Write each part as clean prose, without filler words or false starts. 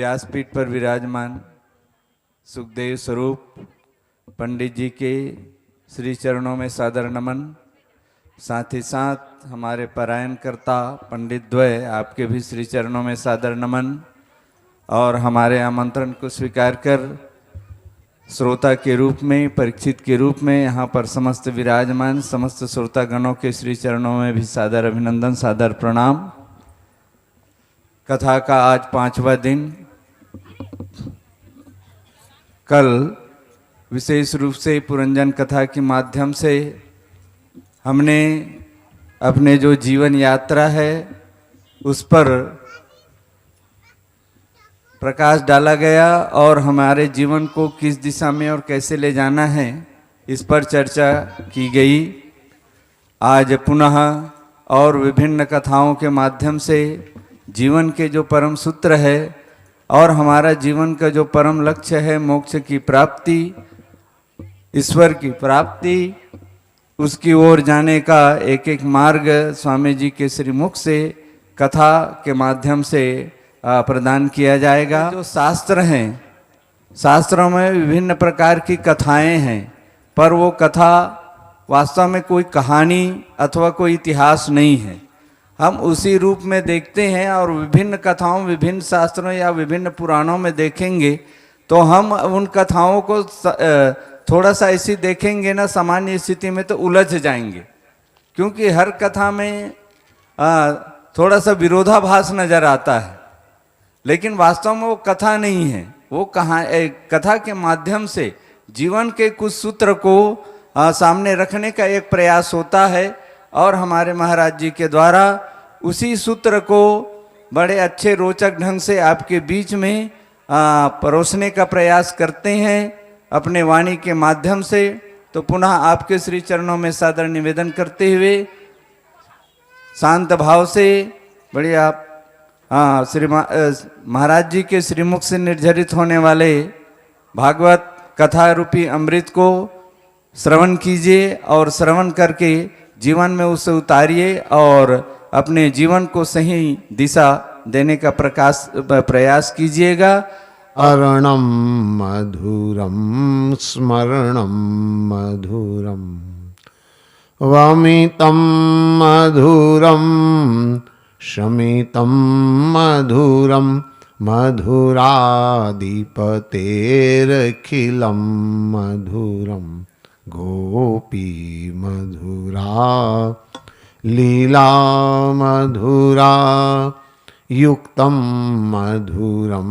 व्यासपीठ पर विराजमान सुखदेव स्वरूप पंडित जी के श्री चरणों में सादर नमन। साथ ही साथ हमारे परायण कर्ता पंडित द्वय आपके भी श्री चरणों में सादर नमन। और हमारे आमंत्रण को स्वीकार कर श्रोता के रूप में, परीक्षित के रूप में यहाँ पर समस्त विराजमान समस्त श्रोतागणों के श्री चरणों में भी सादर अभिनंदन, सादर प्रणाम। कथा का आज 5वां दिन। कल विशेष रूप से पुरंजन कथा के माध्यम से हमने अपने जो जीवन यात्रा है उस पर प्रकाश डाला गया और हमारे जीवन को किस दिशा में और कैसे ले जाना है इस पर चर्चा की गई। आज पुनः और विभिन्न कथाओं के माध्यम से जीवन के जो परम सूत्र है और हमारा जीवन का जो परम लक्ष्य है मोक्ष की प्राप्ति, ईश्वर की प्राप्ति, उसकी ओर जाने का एक एक मार्ग स्वामी जी के श्रीमुख से कथा के माध्यम से प्रदान किया जाएगा। जो शास्त्र हैं, शास्त्रों में विभिन्न प्रकार की कथाएं हैं, पर वो कथा वास्तव में कोई कहानी अथवा कोई इतिहास नहीं है। हम उसी रूप में देखते हैं और विभिन्न कथाओं, विभिन्न शास्त्रों या विभिन्न पुराणों में देखेंगे तो हम उन कथाओं को थोड़ा सा ऐसी देखेंगे ना, सामान्य स्थिति में तो उलझ जाएंगे, क्योंकि हर कथा में थोड़ा सा विरोधाभास नजर आता है। लेकिन वास्तव में वो कथा नहीं है, वो कथा के माध्यम से जीवन के कुछ सूत्र को सामने रखने का एक प्रयास होता है और हमारे महाराज जी के द्वारा उसी सूत्र को बड़े अच्छे रोचक ढंग से आपके बीच में परोसने का प्रयास करते हैं अपने वाणी के माध्यम से। तो पुनः आपके श्री चरणों में सादर निवेदन करते हुए शांत भाव से बड़े आप श्री महाराज जी के श्रीमुख से निर्झरित होने वाले भागवत कथा रूपी अमृत को श्रवण कीजिए और श्रवण करके जीवन में उसे उतारिए और अपने जीवन को सही दिशा देने का प्रयास कीजिएगा। अरणं मधुरं स्मरणं मधुरं वामितं मधुरं शमितं मधुरं मधुराधिपतेरखिलं मधुरं गोपी मधुरा लीला मधुरा युक्तं मधुरं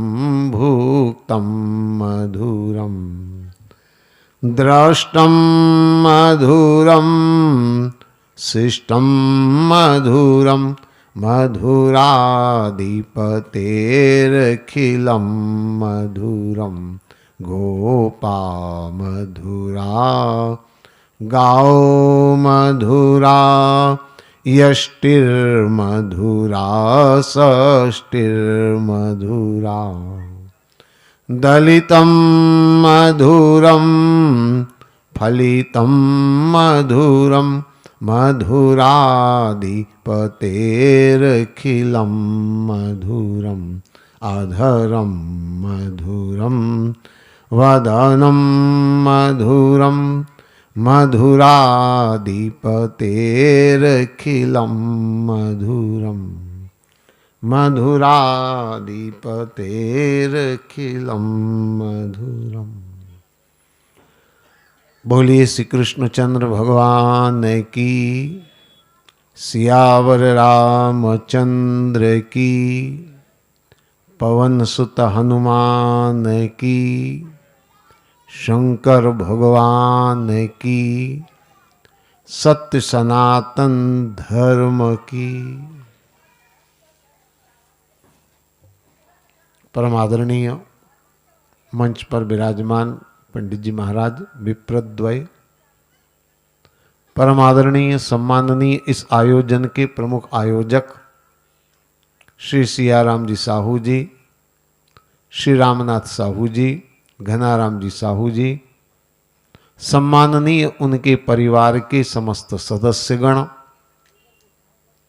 भुक्तं मधुरं द्रष्टं मधुरं शिष्टं मधुरं मधुराधिपतेरखिलं मधुरं गोपा मधुरा गाओ मधुरा यष्टिर्मधुरा षष्टिर्मधुरा दलितं मधुरं फलितं मधुरं मधुराधिपतेरखिलं मधुरम् अधरं मधुरं वदनं मधुरं मधुराधिपतेरखिलं मधुरं मधुराधिपतेरखिलं मधुरम्। बोलिए श्री कृष्णचंद्र भगवान की, सियावर रामचंद्र की, पवन सुत हनुमान की, शंकर भगवान की, सत्य सनातन धर्म की। परम आदरणीय मंच पर विराजमान पंडित जी महाराज, विप्रद्वय, परम आदरणीय सम्माननीय इस आयोजन के प्रमुख आयोजक श्री सियाराम जी साहू जी, श्री रामनाथ साहू जी, घनाराम जी साहू जी, सम्माननीय उनके परिवार के समस्त सदस्यगण,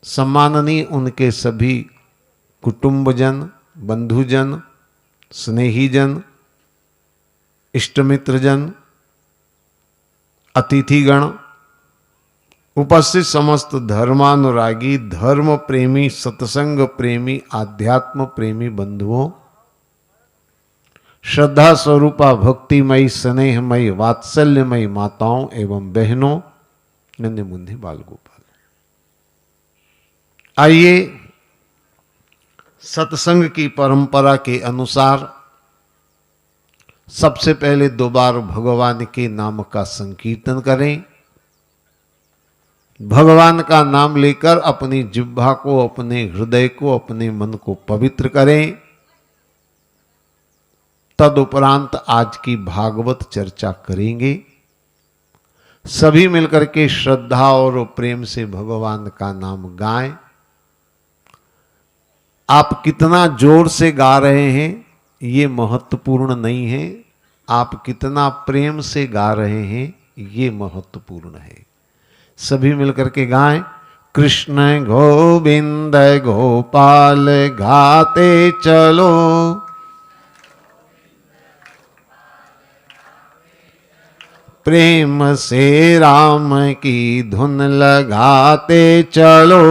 सम्माननीय उनके सभी कुटुंबजन, बंधुजन, स्नेहीजन, इष्टमित्रजन, अतिथिगण, उपस्थित समस्त धर्मानुरागी, धर्म प्रेमी, सत्संग प्रेमी, आध्यात्म प्रेमी बंधुओं, श्रद्धा स्वरूपा भक्तिमयी, स्नेहमयी, वात्सल्यमयी माताओं एवं बहनों, नन्हे मुन्ने बाल गोपाल, आइए सत्संग की परंपरा के अनुसार सबसे पहले 2 बार भगवान के नाम का संकीर्तन करें। भगवान का नाम लेकर अपनी जिह्वा को, अपने हृदय को, अपने मन को पवित्र करें। तदुपरांत आज की भागवत चर्चा करेंगे। सभी मिलकर के श्रद्धा और प्रेम से भगवान का नाम गाएं। आप कितना जोर से गा रहे हैं ये महत्वपूर्ण नहीं है, आप कितना प्रेम से गा रहे हैं ये महत्वपूर्ण है। सभी मिलकर के गाएं। कृष्ण गोविंद गोपाल गाते चलो, प्रेम से राम की धुन लगाते चलो,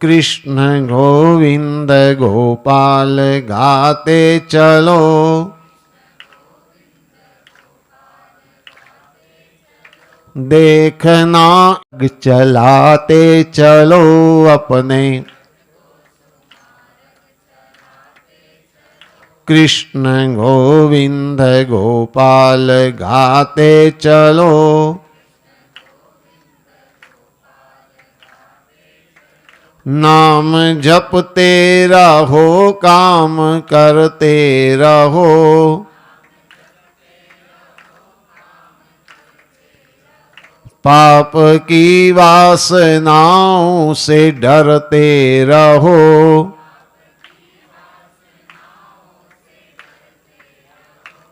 कृष्ण गोविंद गोपाल गाते चलो, देखना चलाते चलो अपने, कृष्ण गोविंद गोपाल गाते चलो, नाम जपते रहो, काम करते रहो, पाप की वासनाओं से डरते रहो,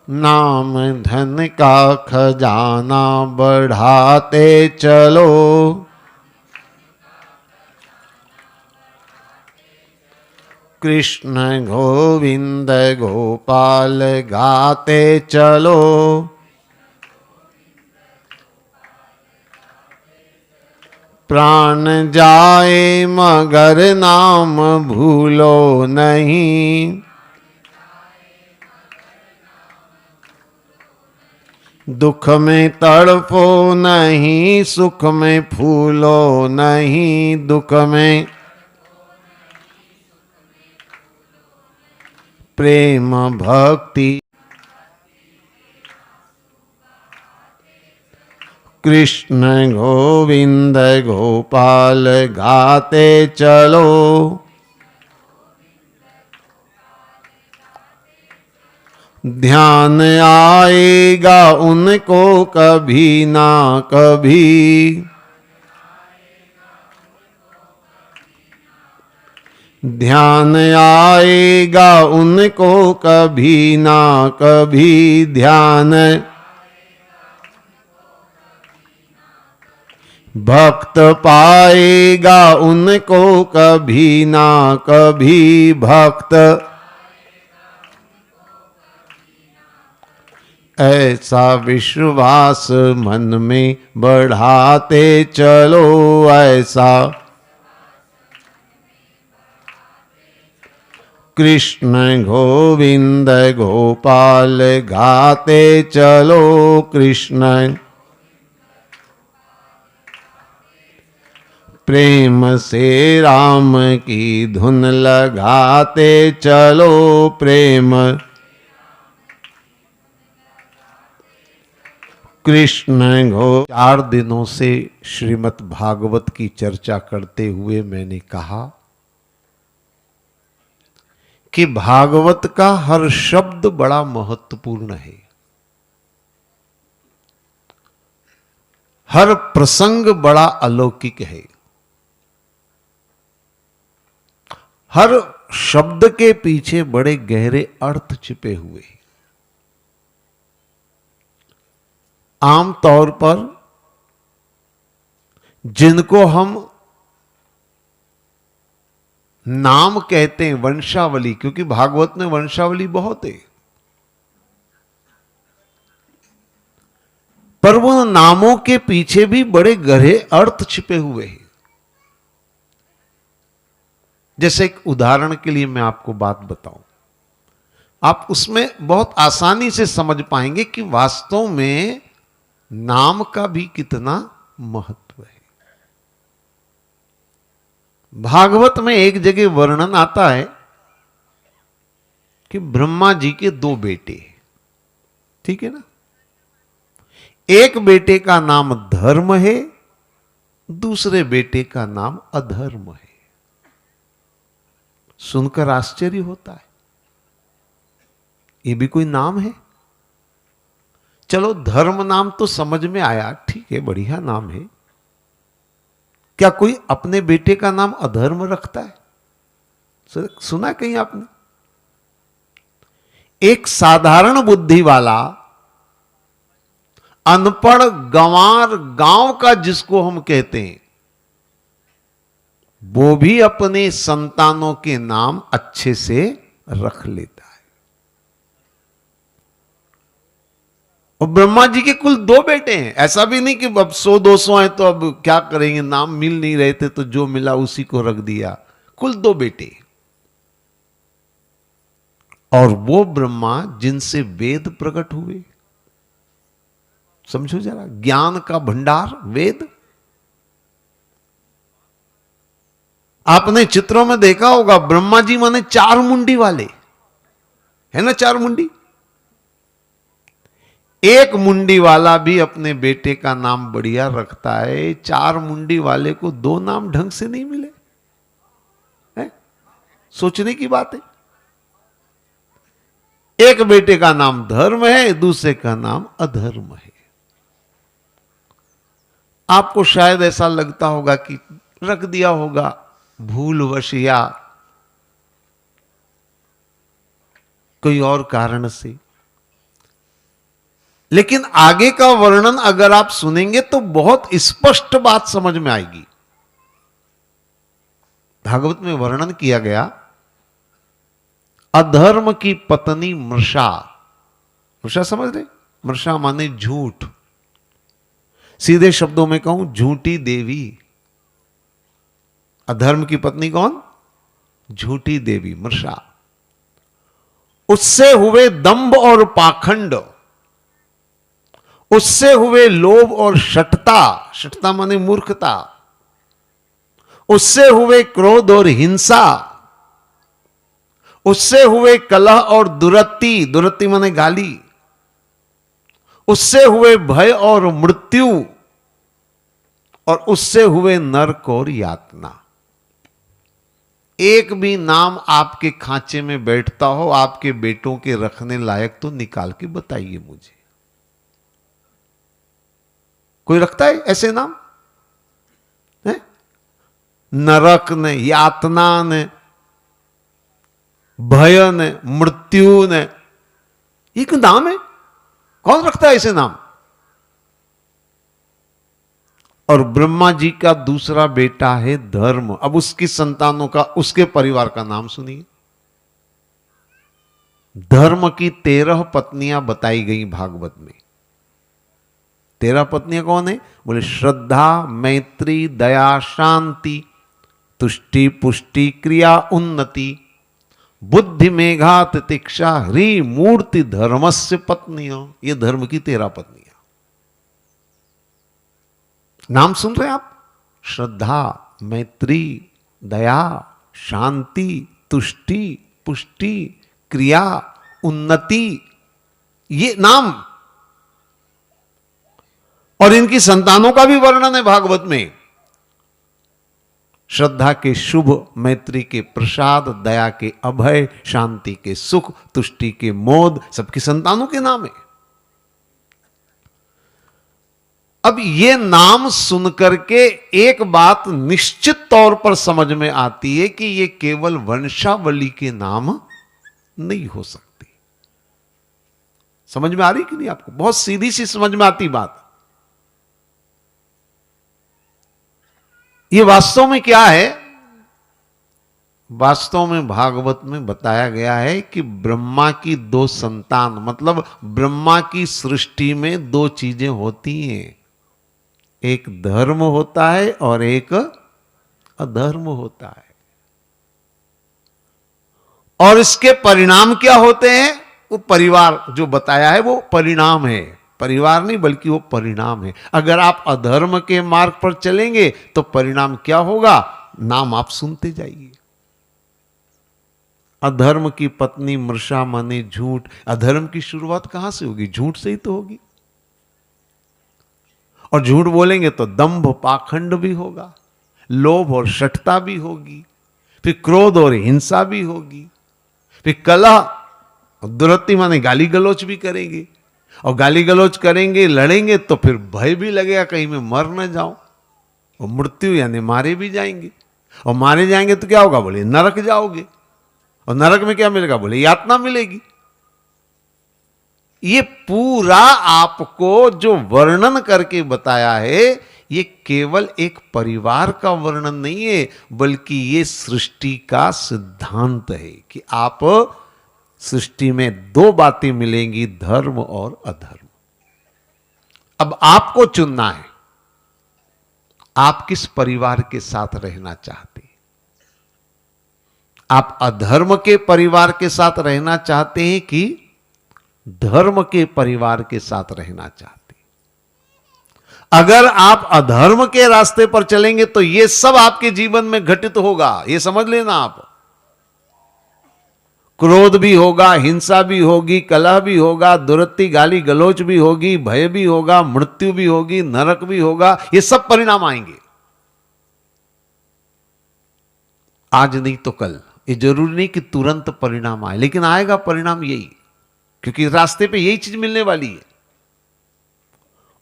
नाम धन का खजाना बढ़ाते चलो, कृष्ण गोविंद गोपाल गाते चलो, प्राण जाए मगर नाम भूलो नहीं, दुख में तड़पो नहीं, सुख में फूलो नहीं, दुख में प्रेम भक्ति, कृष्ण गोविंद गोपाल गाते चलो, ध्यान आएगा उनको कभी ना कभी, ध्यान आएगा उनको कभी ना कभी, ध्यान भक्त पाएगा उनको कभी ना कभी, भक्त ऐसा विश्वास मन में बढ़ाते चलो, ऐसा कृष्ण गोविंद गोपाल गाते चलो, कृष्ण प्रेम से राम की धुन लगाते चलो, प्रेम कृष्ण गो। 4 दिनों से श्रीमद् भागवत की चर्चा करते हुए मैंने कहा कि भागवत का हर शब्द बड़ा महत्वपूर्ण है, हर प्रसंग बड़ा अलौकिक है, हर शब्द के पीछे बड़े गहरे अर्थ छिपे हुए हैं। आमतौर पर जिनको हम नाम कहते हैं वंशावली, क्योंकि भागवत में वंशावली बहुत है, पर वो नामों के पीछे भी बड़े गहरे अर्थ छिपे हुए हैं। जैसे एक उदाहरण के लिए मैं आपको बात बताऊं, आप उसमें बहुत आसानी से समझ पाएंगे कि वास्तव में नाम का भी कितना महत्व है। भागवत में एक जगह वर्णन आता है कि ब्रह्मा जी के दो बेटे, ठीक है ना, एक बेटे का नाम धर्म है, दूसरे बेटे का नाम अधर्म है। सुनकर आश्चर्य होता है, ये भी कोई नाम है? चलो धर्म नाम तो समझ में आया, ठीक है, बढ़िया नाम है। क्या कोई अपने बेटे का नाम अधर्म रखता है? सुना कहीं आपने? एक साधारण बुद्धि वाला अनपढ़ गंवार, गांव का जिसको हम कहते हैं, वो भी अपने संतानों के नाम अच्छे से रख लेता है। और ब्रह्मा जी के कुल दो बेटे हैं, ऐसा भी नहीं कि अब 100-200 हैं तो अब क्या करेंगे, नाम मिल नहीं रहे थे तो जो मिला उसी को रख दिया। कुल दो बेटे, और वो ब्रह्मा जिनसे वेद प्रकट हुए। समझो जरा, ज्ञान का भंडार वेद। आपने चित्रों में देखा होगा, ब्रह्मा जी माने 4 मुंडी वाले, है ना, 4 मुंडी। एक मुंडी वाला भी अपने बेटे का नाम बढ़िया रखता है, 4 मुंडी वाले को 2 नाम ढंग से नहीं मिले, है? सोचने की बात है। एक बेटे का नाम धर्म है, दूसरे का नाम अधर्म है। आपको शायद ऐसा लगता होगा कि रख दिया होगा भूलवश या कोई और कारण से, लेकिन आगे का वर्णन अगर आप सुनेंगे तो बहुत स्पष्ट बात समझ में आएगी। भागवत में वर्णन किया गया, अधर्म की पत्नी मृषा। मृषा समझ रहे? मृषा माने झूठ, सीधे शब्दों में कहूं झूठी देवी। अधर्म की पत्नी कौन? झूठी देवी मृषा। उससे हुए दंभ और पाखंड, उससे हुए लोभ और शठता, शठता माने मूर्खता, उससे हुए क्रोध और हिंसा, उससे हुए कलह और दुरत्ति, दुरत्ति माने गाली, उससे हुए भय और मृत्यु, और उससे हुए नरक और यातना। एक भी नाम आपके खांचे में बैठता हो आपके बेटों के रखने लायक तो निकाल के बताइए मुझे। कोई रखता है ऐसे नाम? है? नरक ने, यातना ने, भय ने, मृत्यु ने, ये क्यों नाम है? कौन रखता है ऐसे नाम? और ब्रह्मा जी का दूसरा बेटा है धर्म। अब उसकी संतानों का, उसके परिवार का नाम सुनिए। धर्म की 13 पत्नियां बताई गई भागवत में। 13 पत्नियां कौन है? बोले श्रद्धा, मैत्री, दया, शांति, तुष्टि, पुष्टि, क्रिया, उन्नति, बुद्धि, मेघा, तितिक्षा, ह्री, मूर्ति, धर्मस्य पत्नियों। ये धर्म की 13 पत्नियां। नाम सुन रहे हैं आप? श्रद्धा, मैत्री, दया, शांति, तुष्टि, पुष्टि, क्रिया, उन्नति, ये नाम। और इनकी संतानों का भी वर्णन है भागवत में। श्रद्धा के शुभ, मैत्री के प्रसाद, दया के अभय, शांति के सुख, तुष्टि के मोद, सबकी संतानों के नाम है। अब ये नाम सुनकर के एक बात निश्चित तौर पर समझ में आती है कि ये केवल वंशावली के नाम नहीं हो सकती। समझ में आ रही कि नहीं आपको? बहुत सीधी सी समझ में आती बात। ये वास्तव में क्या है? वास्तव में भागवत में बताया गया है कि ब्रह्मा की दो संतान, मतलब ब्रह्मा की सृष्टि में दो चीजें होती हैं, एक धर्म होता है और एक अधर्म होता है। और इसके परिणाम क्या होते हैं? वो परिवार जो बताया है वो परिणाम है, परिवार नहीं बल्कि वो परिणाम है। अगर आप अधर्म के मार्ग पर चलेंगे तो परिणाम क्या होगा? नाम आप सुनते जाइए। अधर्म की पत्नी मृषा माने झूठ। अधर्म की शुरुआत कहां से होगी? झूठ से ही तो होगी। और झूठ बोलेंगे तो दंभ पाखंड भी होगा, लोभ और शठता भी होगी, फिर क्रोध और हिंसा भी होगी, फिर कलह और दुरत्ती माने गाली गलौच भी करेंगे। और गाली गलौच करेंगे, लड़ेंगे तो फिर भय भी लगेगा कहीं मैं मर न जाऊं। और मृत्यु यानी मारे भी जाएंगे। और मारे जाएंगे तो क्या होगा? बोले नरक जाओगे। और नरक में क्या मिलेगा? बोले यातना मिलेगी। ये पूरा आपको जो वर्णन करके बताया है, ये केवल एक परिवार का वर्णन नहीं है, बल्कि ये सृष्टि का सिद्धांत है कि आप सृष्टि में दो बातें मिलेंगी, धर्म और अधर्म। अब आपको चुनना है, आप किस परिवार के साथ रहना चाहते हैं। आप अधर्म के परिवार के साथ रहना चाहते हैं कि धर्म के परिवार के साथ रहना चाहते हैं। अगर आप अधर्म के रास्ते पर चलेंगे तो यह सब आपके जीवन में घटित होगा, यह समझ लेना आप। क्रोध भी होगा, हिंसा भी होगी, कलह भी होगा, दुरत्ती गाली गलौच भी होगी, भय भी होगा, मृत्यु भी होगी, नरक भी होगा। ये सब परिणाम आएंगे, आज नहीं तो कल। ये जरूरी नहीं कि तुरंत परिणाम आए, लेकिन आएगा परिणाम यही, क्योंकि रास्ते पे यही चीज मिलने वाली है।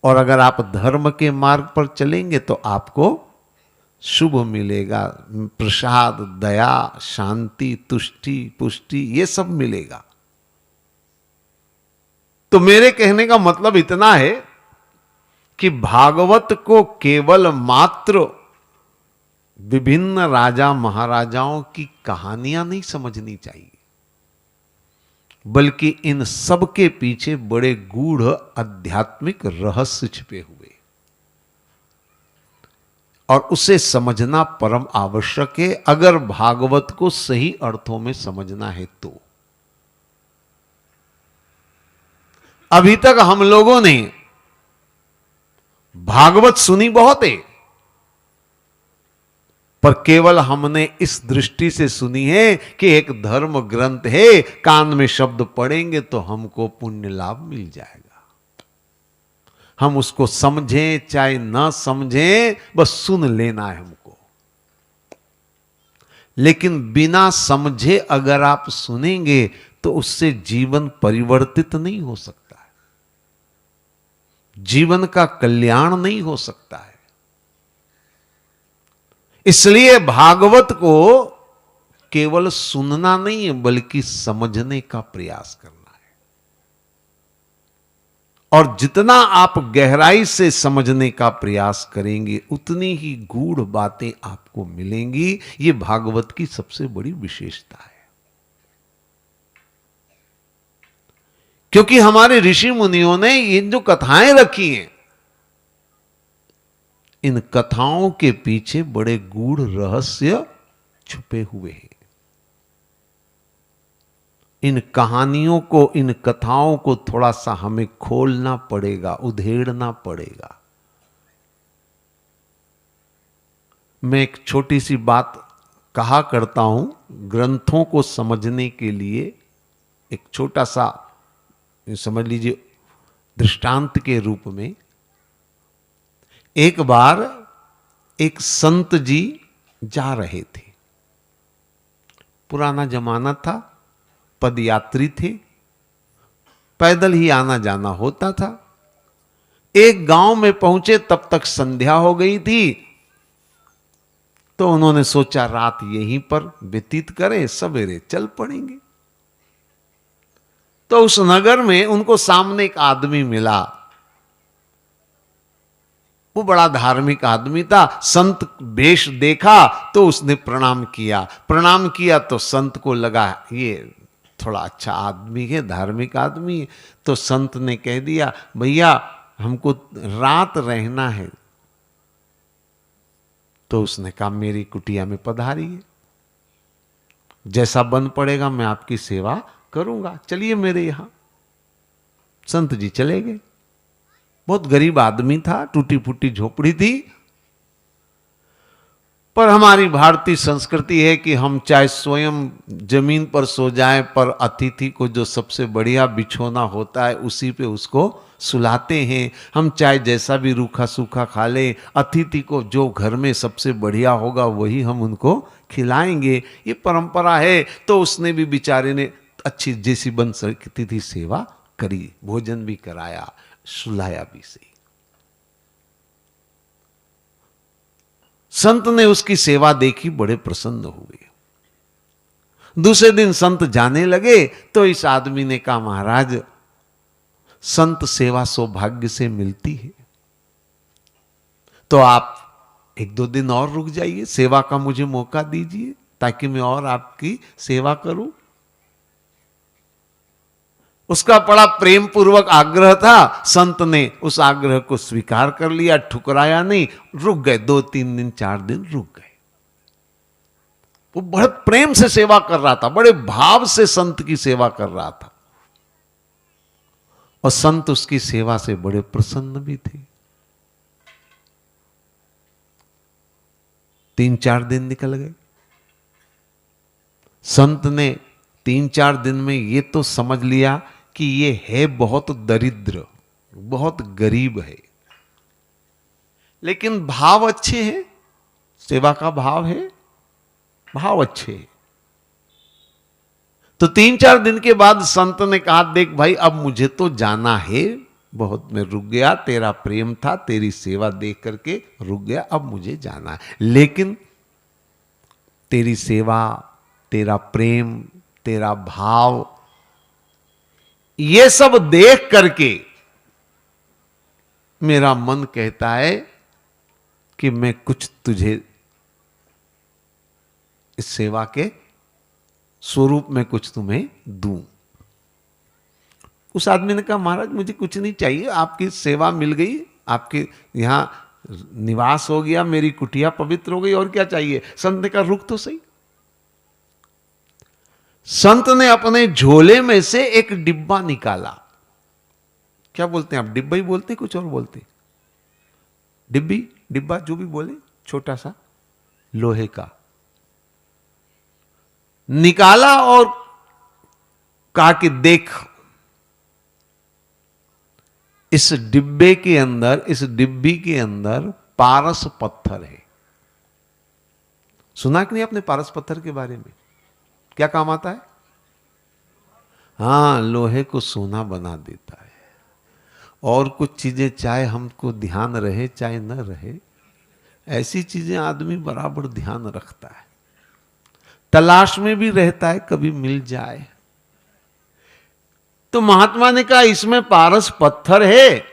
और अगर आप धर्म के मार्ग पर चलेंगे तो आपको शुभ मिलेगा, प्रसाद, दया, शांति, तुष्टि, पुष्टि, ये सब मिलेगा। तो मेरे कहने का मतलब इतना है कि भागवत को केवल मात्र विभिन्न राजा महाराजाओं की कहानियां नहीं समझनी चाहिए, बल्कि इन सब के पीछे बड़े गूढ़ आध्यात्मिक रहस्य छिपे हुए, और उसे समझना परम आवश्यक है अगर भागवत को सही अर्थों में समझना है तो। अभी तक हम लोगों ने भागवत सुनी बहुत है, पर केवल हमने इस दृष्टि से सुनी है कि एक धर्म ग्रंथ है, कान में शब्द पढ़ेंगे तो हमको पुण्य लाभ मिल जाएगा। हम उसको समझें चाहे ना समझें, बस सुन लेना है हमको। लेकिन बिना समझे अगर आप सुनेंगे तो उससे जीवन परिवर्तित नहीं हो सकता है, जीवन का कल्याण नहीं हो सकता है। इसलिए भागवत को केवल सुनना नहीं है, बल्कि समझने का प्रयास करना है। और जितना आप गहराई से समझने का प्रयास करेंगे, उतनी ही गूढ़ बातें आपको मिलेंगी। ये भागवत की सबसे बड़ी विशेषता है। क्योंकि हमारे ऋषि मुनियों ने ये जो कथाएं रखी हैं, इन कथाओं के पीछे बड़े गूढ़ रहस्य छुपे हुए हैं। इन कहानियों को, इन कथाओं को थोड़ा सा हमें खोलना पड़ेगा, उधेड़ना पड़ेगा। मैं एक छोटी सी बात कहा करता हूं, ग्रंथों को समझने के लिए एक छोटा सा समझ लीजिए दृष्टांत के रूप में। एक बार एक संत जी जा रहे थे, पुराना जमाना था, पदयात्री थे, पैदल ही आना जाना होता था। एक गांव में पहुंचे, तब तक संध्या हो गई थी, तो उन्होंने सोचा रात यहीं पर व्यतीत करें, सवेरे चल पड़ेंगे। तो उस नगर में उनको सामने एक आदमी मिला। वो बड़ा धार्मिक आदमी था। संत वेश देखा तो उसने प्रणाम किया तो संत को लगा ये थोड़ा अच्छा आदमी है, धार्मिक आदमी है। तो संत ने कह दिया, भैया हमको रात रहना है। तो उसने कहा, मेरी कुटिया में पधारिए, जैसा बन पड़ेगा मैं आपकी सेवा करूंगा, चलिए मेरे यहां। संत जी चले गए। बहुत गरीब आदमी था, टूटी फूटी झोपड़ी थी, पर हमारी भारतीय संस्कृति है कि हम चाहे स्वयं जमीन पर सो जाएं, पर अतिथि को जो सबसे बढ़िया बिछोना होता है उसी पे उसको सुलाते हैं। हम चाहे जैसा भी रूखा सूखा खा लें, अतिथि को जो घर में सबसे बढ़िया होगा वही हम उनको खिलाएंगे, ये परंपरा है। तो उसने भी, बेचारे ने अच्छी जैसी बन सकती थी सेवा करी, भोजन भी कराया, सुलाया भी सही। संत ने उसकी सेवा देखी, बड़े प्रसन्न हुए। दूसरे दिन संत जाने लगे तो इस आदमी ने कहा, महाराज संत सेवा सौभाग्य से मिलती है, तो आप 1-2 दिन और रुक जाइए, सेवा का मुझे मौका दीजिए ताकि मैं और आपकी सेवा करूं। उसका बड़ा प्रेम पूर्वक आग्रह था। संत ने उस आग्रह को स्वीकार कर लिया, ठुकराया नहीं, रुक गए। 2-3 दिन 4 दिन रुक गए। वो बहुत प्रेम से सेवा कर रहा था, बड़े भाव से संत की सेवा कर रहा था, और संत उसकी सेवा से बड़े प्रसन्न भी थे। 3-4 दिन निकल गए। संत ने 3-4 दिन में ये तो समझ लिया कि ये है बहुत दरिद्र, बहुत गरीब है, लेकिन भाव अच्छे हैं, सेवा का भाव है, भाव अच्छे हैं। तो 3-4 दिन के बाद संत ने कहा, देख भाई अब मुझे तो जाना है, बहुत मैं रुक गया, तेरा प्रेम था, तेरी सेवा देख करके रुक गया, अब मुझे जाना है, लेकिन तेरी सेवा, तेरा प्रेम, तेरा भाव, ये सब देख करके मेरा मन कहता है कि मैं कुछ तुझे इस सेवा के स्वरूप में कुछ तुम्हें दूं। उस आदमी ने कहा, महाराज मुझे कुछ नहीं चाहिए, आपकी सेवा मिल गई, आपके यहां निवास हो गया, मेरी कुटिया पवित्र हो गई, और क्या चाहिए। संत ने कहा, रुक तो सही। संत ने अपने झोले में से एक डिब्बा निकाला। क्या बोलते हैं आप, डिब्बा ही बोलते हैं, कुछ और बोलते हैं? डिब्बी, डिब्बा, जो भी बोले, छोटा सा लोहे का निकाला और कहा कि देख, इस डिब्बे के अंदर, इस डिब्बी के अंदर पारस पत्थर है। सुना कि नहीं आपने पारस पत्थर के बारे में? क्या काम आता है? हां, लोहे को सोना बना देता है। और कुछ चीजें चाहे हमको ध्यान रहे चाहे न रहे, ऐसी चीजें आदमी बराबर ध्यान रखता है, तलाश में भी रहता है, कभी मिल जाए। तो महात्मा ने कहा, इसमें पारस पत्थर है,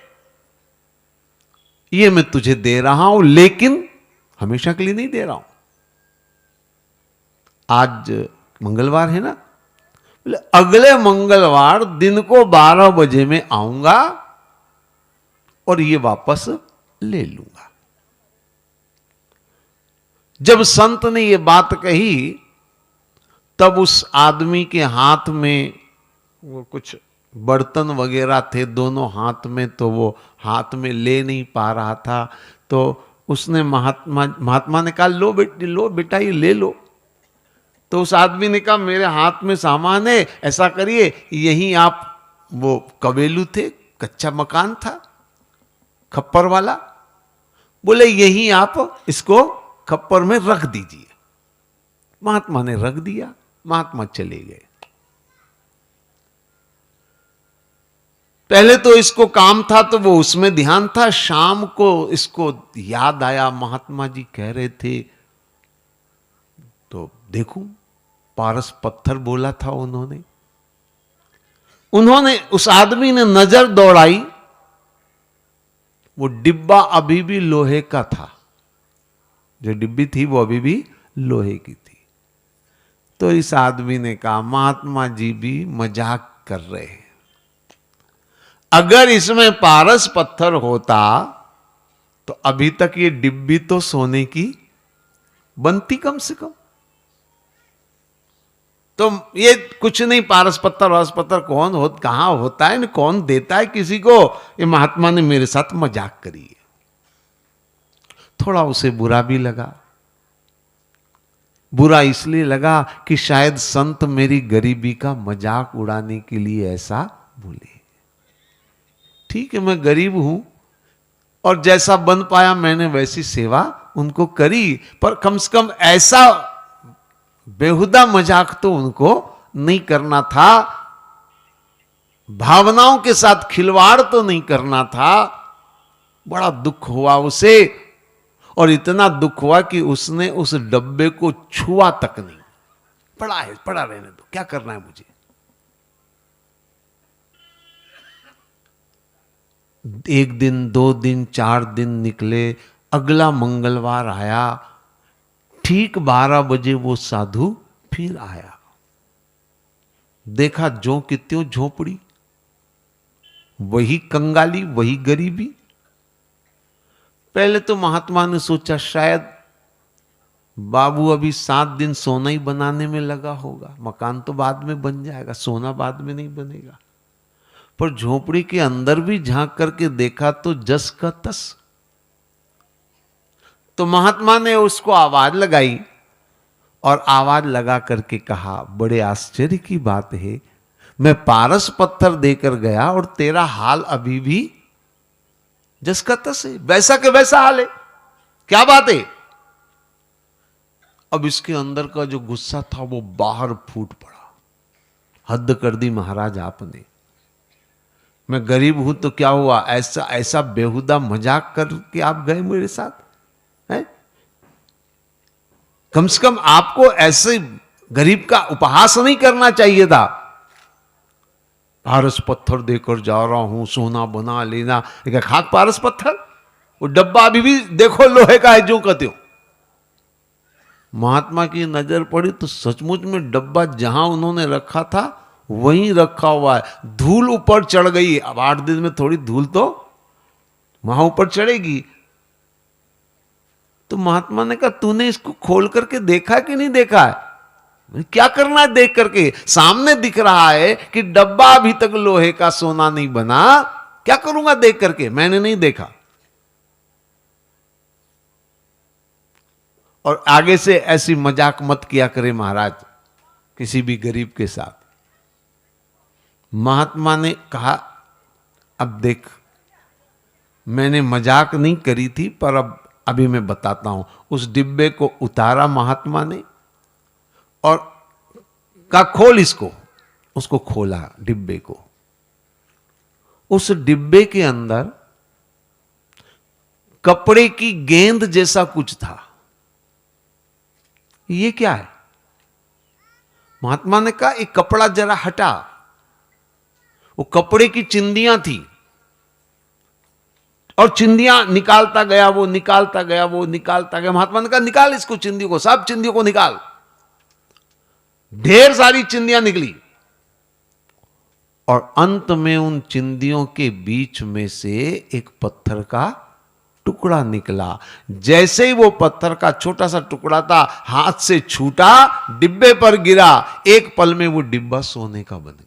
ये मैं तुझे दे रहा हूं, लेकिन हमेशा के लिए नहीं दे रहा हूं। आज मंगलवार है ना, बोले अगले मंगलवार दिन को 12 बजे में आऊंगा और ये वापस ले लूंगा। जब संत ने ये बात कही, तब उस आदमी के हाथ में वो कुछ बर्तन वगैरह थे दोनों हाथ में, तो वो हाथ में ले नहीं पा रहा था। तो उसने महात्मा ने कहा, लो बेटा ये ले लो। तो उस आदमी ने कहा, मेरे हाथ में सामान है, ऐसा करिए, यहीं आप, वो कबेलू थे, कच्चा मकान था खप्पर वाला, बोले यहीं आप इसको खप्पर में रख दीजिए। महात्मा ने रख दिया, महात्मा चले गए। पहले तो इसको काम था तो वो उसमें ध्यान था, शाम को इसको याद आया, महात्मा जी कह रहे थे, तो देखूं, पारस पत्थर बोला था उन्होंने। उस आदमी ने नजर दौड़ाई वो डिब्बा अभी भी लोहे का था, जो डिब्बी थी वो अभी भी लोहे की थी। तो इस आदमी ने कहा महात्मा जी भी मजाक कर रहे हैं, अगर इसमें पारस पत्थर होता तो अभी तक ये डिब्बी तो सोने की बनती कम से कम। तो ये कुछ नहीं, पारस पत्थर कौन हो, कहां होता है, कौन देता है किसी को, ये महात्मा ने मेरे साथ मजाक करी है। थोड़ा उसे बुरा भी लगा। बुरा इसलिए लगा कि शायद संत मेरी गरीबी का मजाक उड़ाने के लिए ऐसा बोले। ठीक है, मैं गरीब हूं और जैसा बन पाया मैंने वैसी सेवा उनको करी, पर कम से कम ऐसा बेहुदा मजाक तो उनको नहीं करना था, भावनाओं के साथ खिलवाड़ तो नहीं करना था। बड़ा दुख हुआ उसे, और इतना दुख हुआ कि उसने उस डब्बे को छुआ तक नहीं। पड़ा रहने दो, क्या करना है मुझे। एक दिन, 2 दिन, 4 दिन निकले, अगला मंगलवार आया, ठीक 12 बजे वो साधु फिर आया। देखा ज्यों कि त्यों झोपड़ी, वही कंगाली, वही गरीबी। पहले तो महात्मा ने सोचा शायद बाबू अभी 7 दिन सोना ही बनाने में लगा होगा, मकान तो बाद में बन जाएगा, सोना बाद में नहीं बनेगा। पर झोपड़ी के अंदर भी झांक करके देखा तो जस का तस। तो महात्मा ने उसको आवाज लगाई, और आवाज लगा करके कहा, बड़े आश्चर्य की बात है, मैं पारस पत्थर देकर गया और तेरा हाल अभी भी जस का तस है, वैसा के वैसा हाल है, क्या बात है। अब इसके अंदर का जो गुस्सा था वो बाहर फूट पड़ा। हद कर दी महाराज आपने, मैं गरीब हूं तो क्या हुआ, ऐसा ऐसा बेहुदा मजाक करके आप गए मेरे साथ है? कम से कम आपको ऐसे गरीब का उपहास नहीं करना चाहिए था। पारस पत्थर देकर जा रहा हूं, सोना बना लेना, एक खाक पारस पत्थर, वो डब्बा अभी भी देखो लोहे का है जो कहते हो। महात्मा की नजर पड़ी तो सचमुच में डब्बा जहां उन्होंने रखा था वहीं रखा हुआ है। धूल ऊपर चढ़ गई, अब 8 दिन में थोड़ी धूल तो वहां ऊपर चढ़ेगी। तो महात्मा ने कहा तूने इसको खोल करके देखा कि नहीं देखा है? क्या करना है देख करके, सामने दिख रहा है कि डब्बा अभी तक लोहे का सोना नहीं बना, क्या करूंगा देख करके, मैंने नहीं देखा। और आगे से ऐसी मजाक मत किया करे महाराज किसी भी गरीब के साथ। महात्मा ने कहा अब देख, मैंने मजाक नहीं करी थी, पर अब अभी मैं बताता हूं। उस डिब्बे को उतारा महात्मा ने और कहा खोल इसको। उसको खोला डिब्बे को। उस डिब्बे के अंदर कपड़े की गेंद जैसा कुछ था। ये क्या है? महात्मा ने कहा एक कपड़ा जरा हटा। वो कपड़े की चिंदियां थी और चिंदियां निकालता गया, वो निकालता गया, वो निकालता गया। महात्मा ने कहा निकाल इसको, चिंदियों को, सब चिंदियों को निकाल। ढेर सारी चिंदियां निकली और अंत में उन चिंदियों के बीच में से एक पत्थर का टुकड़ा निकला। जैसे ही वो पत्थर का छोटा सा टुकड़ा था हाथ से छूटा, डिब्बे पर गिरा, एक पल में वो डिब्बा सोने का बन गया।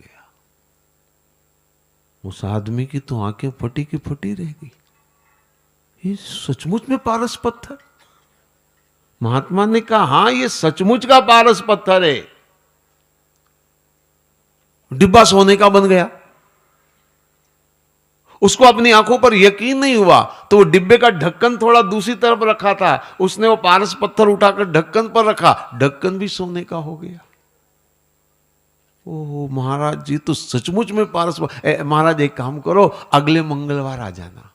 उस आदमी की तो आंखें फटी की फटी रह गई। ये सचमुच में पारस पत्थर? महात्मा ने कहा हां ये सचमुच का पारस पत्थर है। डिब्बा सोने का बन गया। उसको अपनी आंखों पर यकीन नहीं हुआ, तो वो डिब्बे का ढक्कन थोड़ा दूसरी तरफ रखा था, उसने वो पारस पत्थर उठाकर ढक्कन पर रखा, ढक्कन भी सोने का हो गया। ओह महाराज जी तो सचमुच में पारस महाराज एक काम करो, अगले मंगलवार आ जाना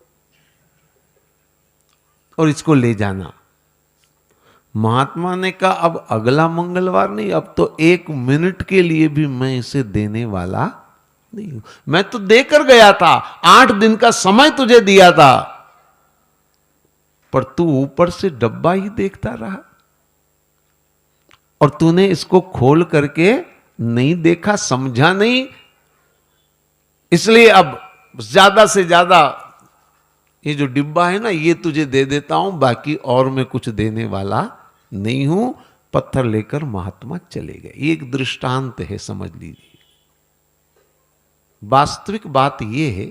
और इसको ले जाना। महात्मा ने कहा अब अगला मंगलवार नहीं, अब तो 1 मिनट के लिए भी मैं इसे देने वाला नहीं हूं। मैं तो देकर गया था, 8 दिन का समय तुझे दिया था, पर तू ऊपर से डब्बा ही देखता रहा और तूने इसको खोल करके नहीं देखा, समझा नहीं। इसलिए अब ज्यादा से ज्यादा ये जो डिब्बा है ना, ये तुझे दे देता हूं, बाकी और मैं कुछ देने वाला नहीं हूं। पत्थर लेकर महात्मा चले गए। ये एक दृष्टांत है, समझ लीजिए। वास्तविक बात यह है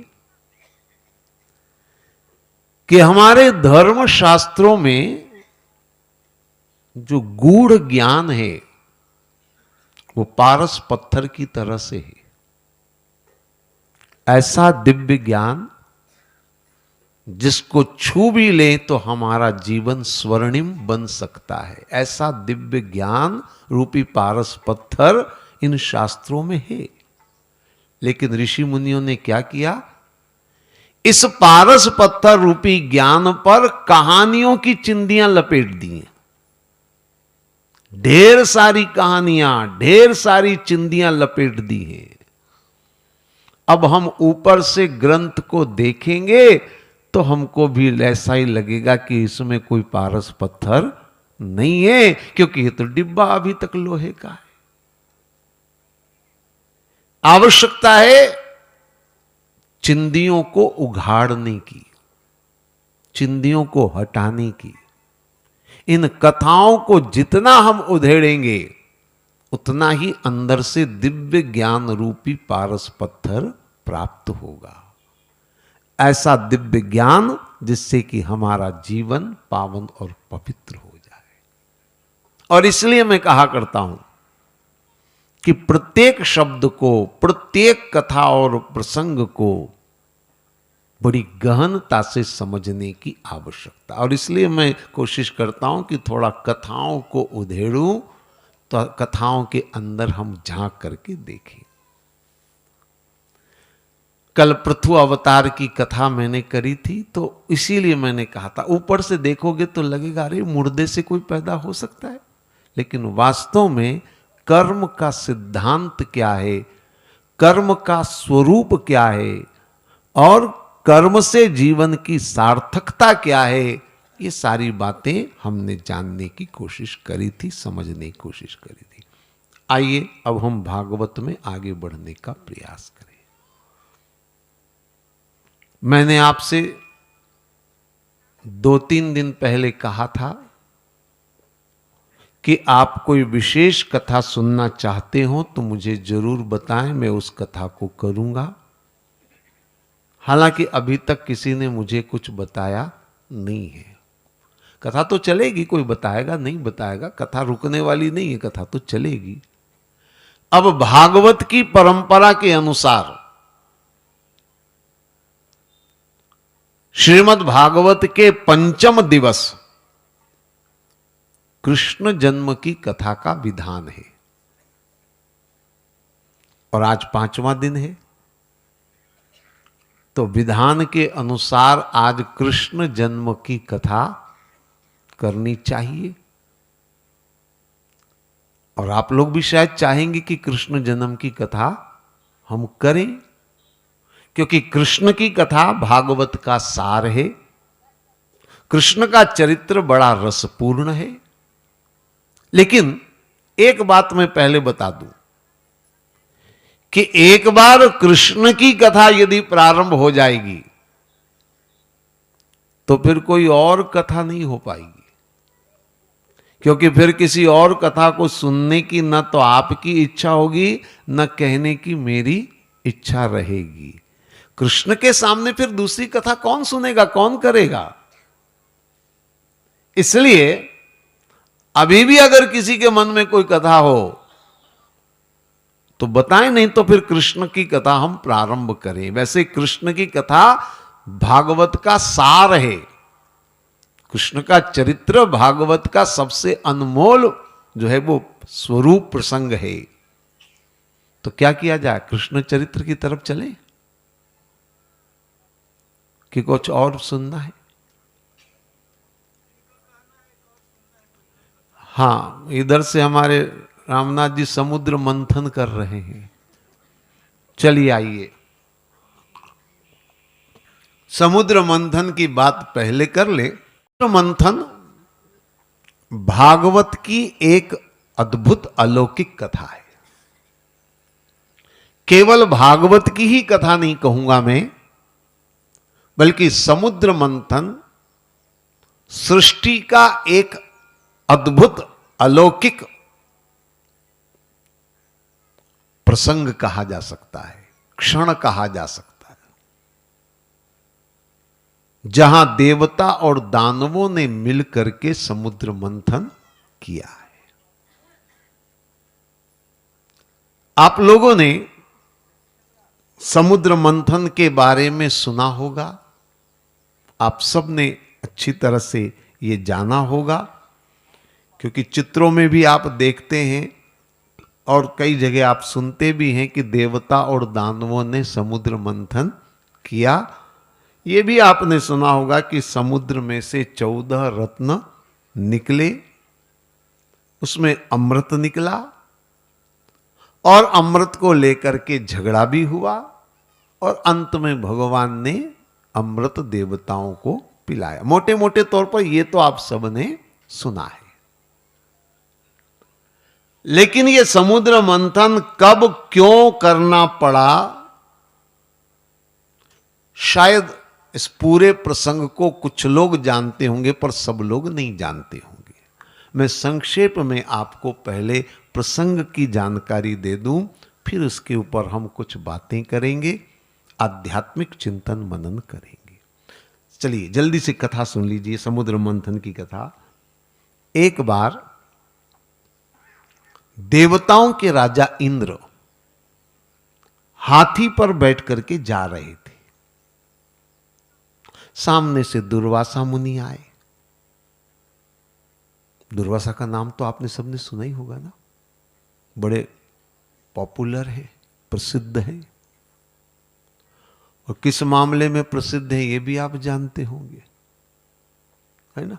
कि हमारे धर्म शास्त्रों में जो गूढ़ ज्ञान है वो पारस पत्थर की तरह से है। ऐसा दिव्य ज्ञान जिसको छू भी ले तो हमारा जीवन स्वर्णिम बन सकता है। ऐसा दिव्य ज्ञान रूपी पारस पत्थर इन शास्त्रों में है। लेकिन ऋषि मुनियों ने क्या किया? इस पारस पत्थर रूपी ज्ञान पर कहानियों की चिंदियां लपेट दी। ढेर सारी कहानियां, ढेर सारी चिंदियां लपेट दी हैं। अब हम ऊपर से ग्रंथ को देखेंगे तो हमको भी ऐसा ही लगेगा कि इसमें कोई पारस पत्थर नहीं है, क्योंकि ये तो डिब्बा अभी तक लोहे का है। आवश्यकता है चिंदियों को उघाड़ने की, चिंदियों को हटाने की। इन कथाओं को जितना हम उधेड़ेंगे उतना ही अंदर से दिव्य ज्ञान रूपी पारस पत्थर प्राप्त होगा। ऐसा दिव्य ज्ञान जिससे कि हमारा जीवन पावन और पवित्र हो जाए। और इसलिए मैं कहा करता हूं कि प्रत्येक शब्द को, प्रत्येक कथा और प्रसंग को बड़ी गहनता से समझने की आवश्यकता। और इसलिए मैं कोशिश करता हूं कि थोड़ा कथाओं को उधेड़ूं तो कथाओं के अंदर हम झांक करके देखें। कल पृथु अवतार की कथा मैंने करी थी, तो इसीलिए मैंने कहा था ऊपर से देखोगे तो लगेगा अरे मुर्दे से कोई पैदा हो सकता है, लेकिन वास्तव में कर्म का सिद्धांत क्या है, कर्म का स्वरूप क्या है और कर्म से जीवन की सार्थकता क्या है, ये सारी बातें हमने जानने की कोशिश करी थी, समझने की कोशिश करी थी। आइए अब हम भागवत में आगे बढ़ने का प्रयास करें। मैंने आपसे 2-3 दिन पहले कहा था कि आप कोई विशेष कथा सुनना चाहते हो तो मुझे जरूर बताएं, मैं उस कथा को करूंगा। हालांकि अभी तक किसी ने मुझे कुछ बताया नहीं है। कथा तो चलेगी, कोई बताएगा नहीं बताएगा, कथा रुकने वाली नहीं है, कथा तो चलेगी। अब भागवत की परंपरा के अनुसार श्रीमद् भागवत के पंचम दिवस कृष्ण जन्म की कथा का विधान है और आज 5वां दिन है, तो विधान के अनुसार आज कृष्ण जन्म की कथा करनी चाहिए। और आप लोग भी शायद चाहेंगे कि कृष्ण जन्म की कथा हम करें, क्योंकि कृष्ण की कथा भागवत का सार है। कृष्ण का चरित्र बड़ा रसपूर्ण है। लेकिन एक बात मैं पहले बता दूं कि एक बार कृष्ण की कथा यदि प्रारंभ हो जाएगी तो फिर कोई और कथा नहीं हो पाएगी, क्योंकि फिर किसी और कथा को सुनने की न तो आपकी इच्छा होगी न कहने की मेरी इच्छा रहेगी। कृष्ण के सामने फिर दूसरी कथा कौन सुनेगा, कौन करेगा? इसलिए अभी भी अगर किसी के मन में कोई कथा हो तो बताएं, नहीं तो फिर कृष्ण की कथा हम प्रारंभ करें। वैसे कृष्ण की कथा भागवत का सार है। कृष्ण का चरित्र भागवत का सबसे अनमोल जो है वो स्वरूप प्रसंग है। तो क्या किया जाए, कृष्ण चरित्र की तरफ चले कि कुछ और सुनना है? हाँ, इधर से हमारे रामनाथ जी समुद्र मंथन कर रहे हैं। चलिए आइए, समुद्र मंथन की बात पहले कर ले। मंथन भागवत की एक अद्भुत अलौकिक कथा है। केवल भागवत की ही कथा नहीं कहूंगा मैं, बल्कि समुद्र मंथन सृष्टि का एक अद्भुत अलौकिक प्रसंग कहा जा सकता है, क्षण कहा जा सकता है, जहां देवता और दानवों ने मिलकर के समुद्र मंथन किया है। आप लोगों ने समुद्र मंथन के बारे में सुना होगा, आप सब ने अच्छी तरह से ये जाना होगा, क्योंकि चित्रों में भी आप देखते हैं और कई जगह आप सुनते भी हैं कि देवता और दानवों ने समुद्र मंथन किया। ये भी आपने सुना होगा कि समुद्र में से 14 रत्न निकले, उसमें अमृत निकला और अमृत को लेकर के झगड़ा भी हुआ और अंत में भगवान ने अमृत देवताओं को पिलाया। मोटे मोटे तौर पर यह तो आप सबने सुना है। लेकिन यह समुद्र मंथन कब क्यों करना पड़ा, शायद इस पूरे प्रसंग को कुछ लोग जानते होंगे पर सब लोग नहीं जानते होंगे। मैं संक्षेप में आपको पहले प्रसंग की जानकारी दे दूं, फिर उसके ऊपर हम कुछ बातें करेंगे, आध्यात्मिक चिंतन मनन करेंगे। चलिए जल्दी से कथा सुन लीजिए, समुद्र मंथन की कथा। एक बार देवताओं के राजा इंद्र हाथी पर बैठ करके जा रहे थे। सामने से दुर्वासा मुनि आए। दुर्वासा का नाम तो आपने सबने सुना ही होगा ना, बड़े पॉपुलर है, प्रसिद्ध है। और किस मामले में प्रसिद्ध है ये भी आप जानते होंगे, है ना।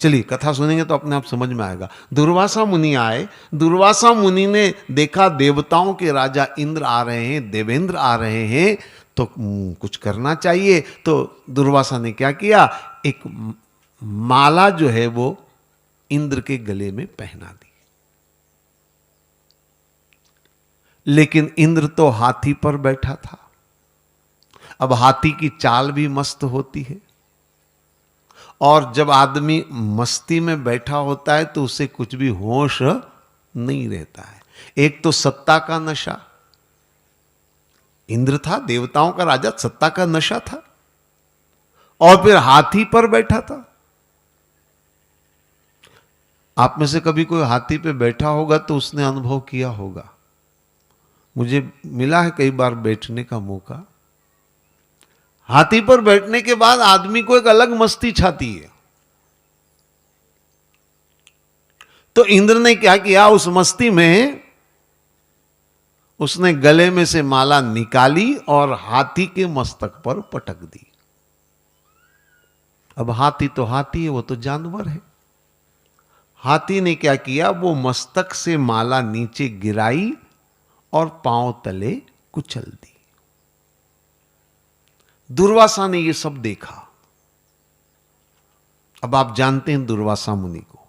चलिए कथा सुनेंगे तो अपने आप समझ में आएगा। दुर्वासा मुनि आए। दुर्वासा मुनि ने देखा देवताओं के राजा इंद्र आ रहे हैं, देवेंद्र आ रहे हैं, तो कुछ करना चाहिए। तो दुर्वासा ने क्या किया, एक माला जो है वो इंद्र के गले में पहना दी। लेकिन इंद्र तो हाथी पर बैठा था। अब हाथी की चाल भी मस्त होती है, और जब आदमी मस्ती में बैठा होता है तो उसे कुछ भी होश नहीं रहता है। एक तो सत्ता का नशा, इंद्र था देवताओं का राजा, सत्ता का नशा था, और फिर हाथी पर बैठा था। आप में से कभी कोई हाथी पे बैठा होगा तो उसने अनुभव किया होगा। मुझे मिला है कई बार बैठने का मौका। हाथी पर बैठने के बाद आदमी को एक अलग मस्ती छाती है। तो इंद्र ने क्या किया, उस मस्ती में उसने गले में से माला निकाली और हाथी के मस्तक पर पटक दी। अब हाथी तो हाथी है, वो तो जानवर है। हाथी ने क्या किया, वो मस्तक से माला नीचे गिराई और पांव तले कुचल दी। दुर्वासा ने यह सब देखा। अब आप जानते हैं दुर्वासा मुनि को।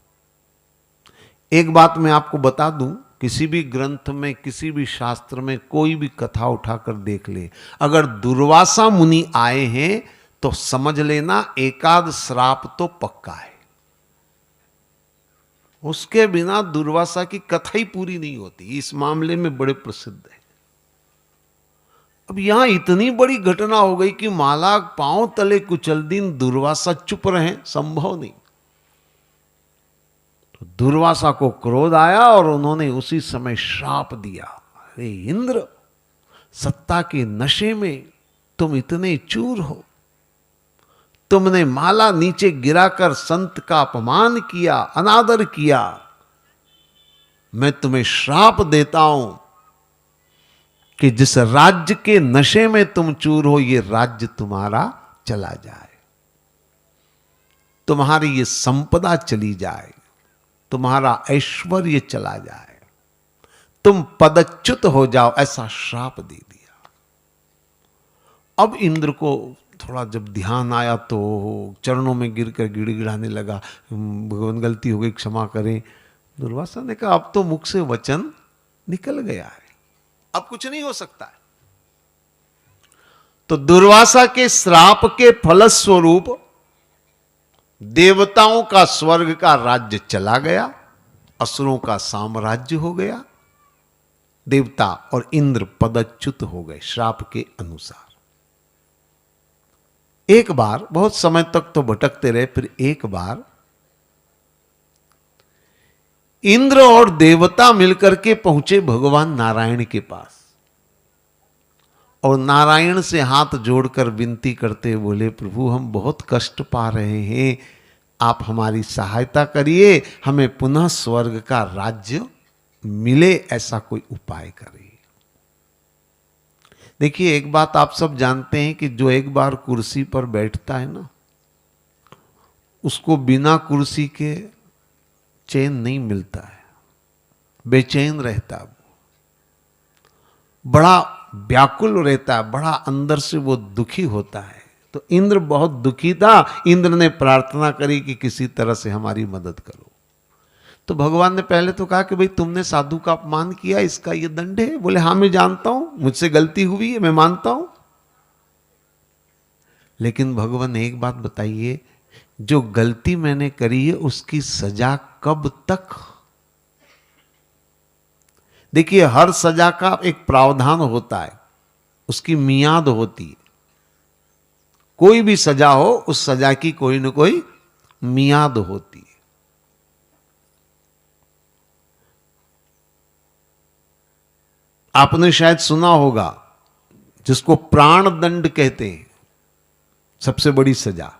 एक बात मैं आपको बता दूं, किसी भी ग्रंथ में, किसी भी शास्त्र में कोई भी कथा उठाकर देख ले, अगर दुर्वासा मुनि आए हैं तो समझ लेना एकाद श्राप तो पक्का है। उसके बिना दुर्वासा की कथा ही पूरी नहीं होती। इस मामले में बड़े प्रसिद्ध है। अब यहां इतनी बड़ी घटना हो गई कि माला पांव तले कुचल दी, दुर्वासा चुप रहे, संभव नहीं। तो दुर्वासा को क्रोध आया और उन्होंने उसी समय श्राप दिया, अरे इंद्र, सत्ता के नशे में तुम इतने चूर हो, तुमने माला नीचे गिराकर संत का अपमान किया, अनादर किया। मैं तुम्हें श्राप देता हूं कि जिस राज्य के नशे में तुम चूर हो, ये राज्य तुम्हारा चला जाए, तुम्हारी ये संपदा चली जाए, तुम्हारा ऐश्वर्य चला जाए, तुम पदच्युत हो जाओ, ऐसा श्राप दे दिया। अब इंद्र को थोड़ा जब ध्यान आया तो चरणों में गिरकर गिड़गिड़ाने लगा, भगवान गलती हो गई, क्षमा करें। दुर्वासा ने कहा अब तो मुख से वचन निकल गया है, अब कुछ नहीं हो सकता है। तो दुर्वासा के श्राप के फलस्वरूप देवताओं का स्वर्ग का राज्य चला गया, असुरों का साम्राज्य हो गया, देवता और इंद्र पदच्युत हो गए श्राप के अनुसार। एक बार, बहुत समय तक तो भटकते रहे, फिर एक बार इंद्र और देवता मिलकर के पहुंचे भगवान नारायण के पास और नारायण से हाथ जोड़कर विनती करते बोले, प्रभु हम बहुत कष्ट पा रहे हैं, आप हमारी सहायता करिए, हमें पुनः स्वर्ग का राज्य मिले, ऐसा कोई उपाय करिए। देखिए एक बात आप सब जानते हैं कि जो एक बार कुर्सी पर बैठता है ना, उसको बिना कुर्सी के चैन नहीं मिलता है, बेचैन रहता है, बड़ा व्याकुल रहता है, बड़ा अंदर से वो दुखी होता है। तो इंद्र बहुत दुखी था, इंद्र ने प्रार्थना करी कि किसी तरह से हमारी मदद करो। तो भगवान ने पहले तो कहा कि भाई तुमने साधु का अपमान किया, इसका ये दंड है। बोले हाँ मैं जानता हूं, मुझसे गलती हुई है, मैं मानता हूं। लेकिन भगवान ने एक बात बताइए, जो गलती मैंने करी है उसकी सजा कब तक? देखिए हर सजा का एक प्रावधान होता है, उसकी मियाद होती है। कोई भी सजा हो, उस सजा की कोई न कोई मियाद होती है। आपने शायद सुना होगा जिसको प्राण दंड कहते हैं, सबसे बड़ी सजा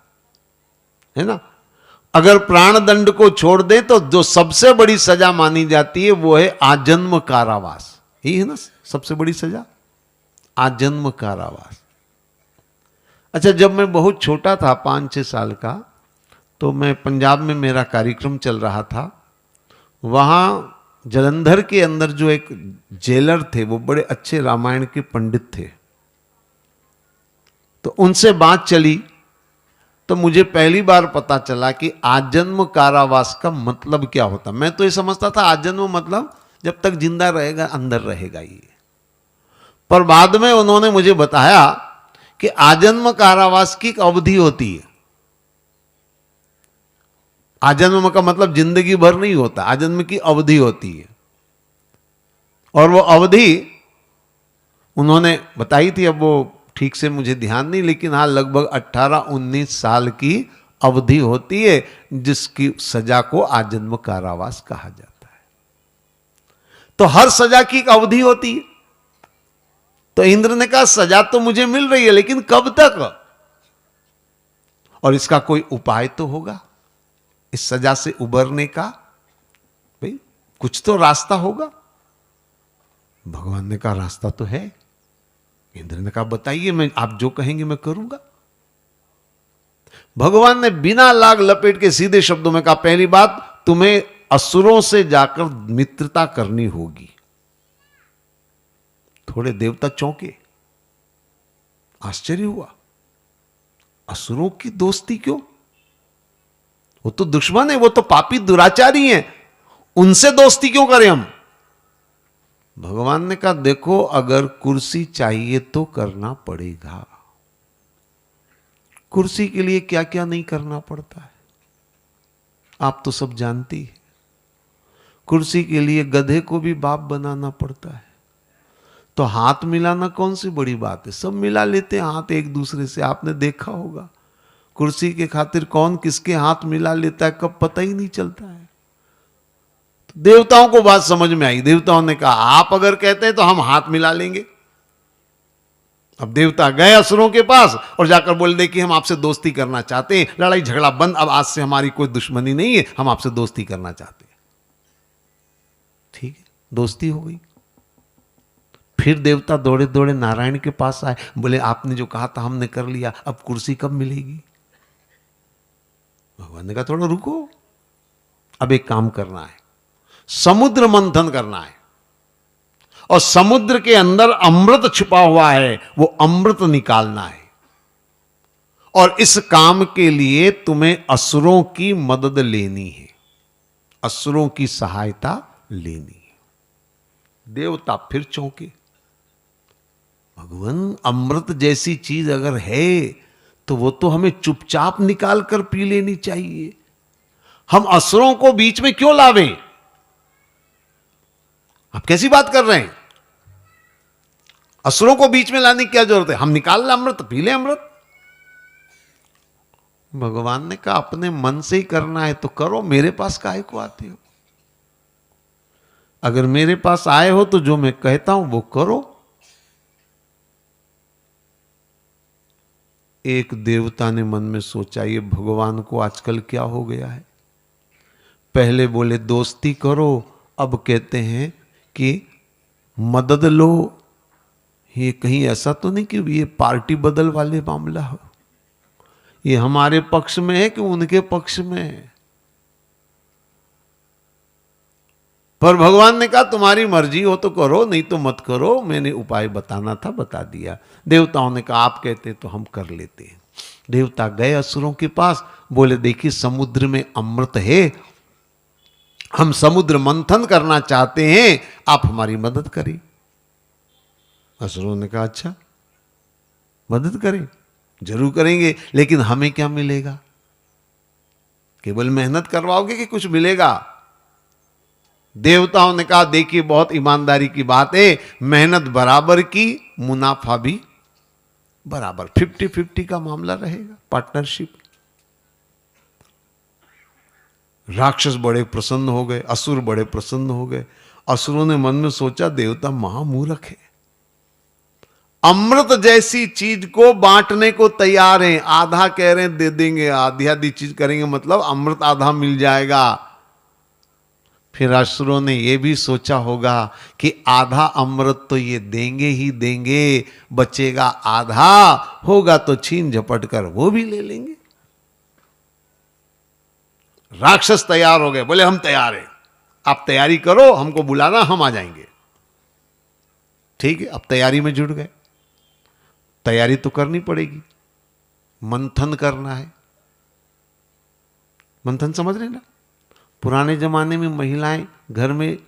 है ना। अगर प्राण दंड को छोड़ दें तो जो सबसे बड़ी सजा मानी जाती है वो है आजन्म कारावास, यही है ना सबसे बड़ी सजा, आजन्म कारावास। अच्छा, जब मैं बहुत छोटा था 5-6 साल का, तो मैं पंजाब में मेरा कार्यक्रम चल रहा था। वहां जलंधर के अंदर जो एक जेलर थे, वो बड़े अच्छे रामायण के पंडित थे। तो उनसे बात चली तो मुझे पहली बार पता चला कि आजन्म कारावास का मतलब क्या होता। मैं तो ये समझता था आजन्म मतलब जब तक जिंदा रहेगा अंदर रहेगा ये, पर बाद में उन्होंने मुझे बताया कि आजन्म कारावास की एक अवधि होती है। आजन्म का मतलब जिंदगी भर नहीं होता, आजन्म की अवधि होती है। और वो अवधि उन्होंने बताई थी, अब वो ठीक से मुझे ध्यान नहीं, लेकिन हाँ लगभग 18-19 साल की अवधि होती है, जिसकी सजा को आजन्म कारावास कहा जाता है। तो हर सजा की एक अवधि होती है। तो इंद्र ने कहा सजा तो मुझे मिल रही है, लेकिन कब तक, और इसका कोई उपाय तो होगा इस सजा से उबरने का, भाई कुछ तो रास्ता होगा। भगवान ने कहा रास्ता तो है। इंद्र ने कहा बताइए, मैं आप जो कहेंगे मैं करूंगा। भगवान ने बिना लाग लपेट के सीधे शब्दों में कहा, पहली बात तुम्हें असुरों से जाकर मित्रता करनी होगी। थोड़े देवता चौंके, आश्चर्य हुआ, असुरों की दोस्ती क्यों? वो तो दुश्मन है, वो तो पापी दुराचारी हैं, उनसे दोस्ती क्यों करें हम? भगवान ने कहा देखो, अगर कुर्सी चाहिए तो करना पड़ेगा। कुर्सी के लिए क्या क्या नहीं करना पड़ता है आप तो सब जानती है। कुर्सी के लिए गधे को भी बाप बनाना पड़ता है। तो हाथ मिलाना कौन सी बड़ी बात है, सब मिला लेते हैं हाथ एक दूसरे से। आपने देखा होगा कुर्सी के खातिर कौन किसके हाथ मिला लेता है, कब पता ही नहीं चलता है। तो देवताओं को बात समझ में आई। देवताओं ने कहा आप अगर कहते हैं तो हम हाथ मिला लेंगे। अब देवता गए असुरों के पास और जाकर बोल दे कि हम आपसे दोस्ती करना चाहते हैं, लड़ाई झगड़ा बंद, अब आज से हमारी कोई दुश्मनी नहीं है, हम आपसे दोस्ती करना चाहते हैं। ठीक है, दोस्ती हो गई। फिर देवता दौड़े दौड़े नारायण के पास आए, बोले आपने जो कहा था हमने कर लिया, अब कुर्सी कब मिलेगी? भगवान ने कहा थोड़ा रुको, अब एक काम करना है, समुद्र मंथन करना है और समुद्र के अंदर अमृत छिपा हुआ है, वो अमृत निकालना है। और इस काम के लिए तुम्हें असुरों की मदद लेनी है, असुरों की सहायता लेनी है। देवता फिर चौंके, भगवान अमृत जैसी चीज अगर है तो वो तो हमें चुपचाप निकाल कर पी लेनी चाहिए, हम असुरों को बीच में क्यों लावें? आप कैसी बात कर रहे हैं? असुरों को बीच में लाने की क्या जरूरत है? हम निकाल लें अमृत, पी लें अमृत। भगवान ने कहा अपने मन से ही करना है तो करो, मेरे पास काहे को आते हो? अगर मेरे पास आए हो तो जो मैं कहता हूं वो करो। एक देवता ने मन में सोचा, ये भगवान को आजकल क्या हो गया है? पहले बोले दोस्ती करो, अब कहते हैं कि मदद लो। ये कहीं ऐसा तो नहीं कि ये पार्टी बदल वाले मामला हो? ये हमारे पक्ष में है कि उनके पक्ष में है? पर भगवान ने कहा तुम्हारी मर्जी हो तो करो, नहीं तो मत करो। मैंने उपाय बताना था, बता दिया। देवताओं ने कहा आप कहते तो हम कर लेते हैं। देवता गए असुरों के पास, बोले देखिए समुद्र में अमृत है, हम समुद्र मंथन करना चाहते हैं, आप हमारी मदद करें। असुरों ने कहा अच्छा मदद करें, जरूर करेंगे, लेकिन हमें क्या मिलेगा? केवल मेहनत करवाओगे कि कुछ मिलेगा? देवताओं ने कहा देखिए बहुत ईमानदारी की बात है, मेहनत बराबर की, मुनाफा भी बराबर, 50-50 का मामला रहेगा, पार्टनरशिप। राक्षस बड़े प्रसन्न हो गए, असुर बड़े प्रसन्न हो गए। असुरों ने मन में सोचा देवता महामूर्ख है, अमृत जैसी चीज को बांटने को तैयार हैं, आधा कह रहे हैं दे देंगे, आधी आधी चीज करेंगे, मतलब अमृत आधा मिल जाएगा। फिर असुरों ने यह भी सोचा होगा कि आधा अमृत तो ये देंगे ही देंगे, बचेगा आधा, होगा तो छीन झपट कर वो भी ले लेंगे। राक्षस तैयार हो गए, बोले हम तैयार हैं, आप तैयारी करो, हमको बुलाना, हम आ जाएंगे। ठीक है, अब तैयारी में जुट गए। तैयारी तो करनी पड़ेगी, मंथन करना है। मंथन समझ रहे ना? पुराने जमाने में महिलाएं घर में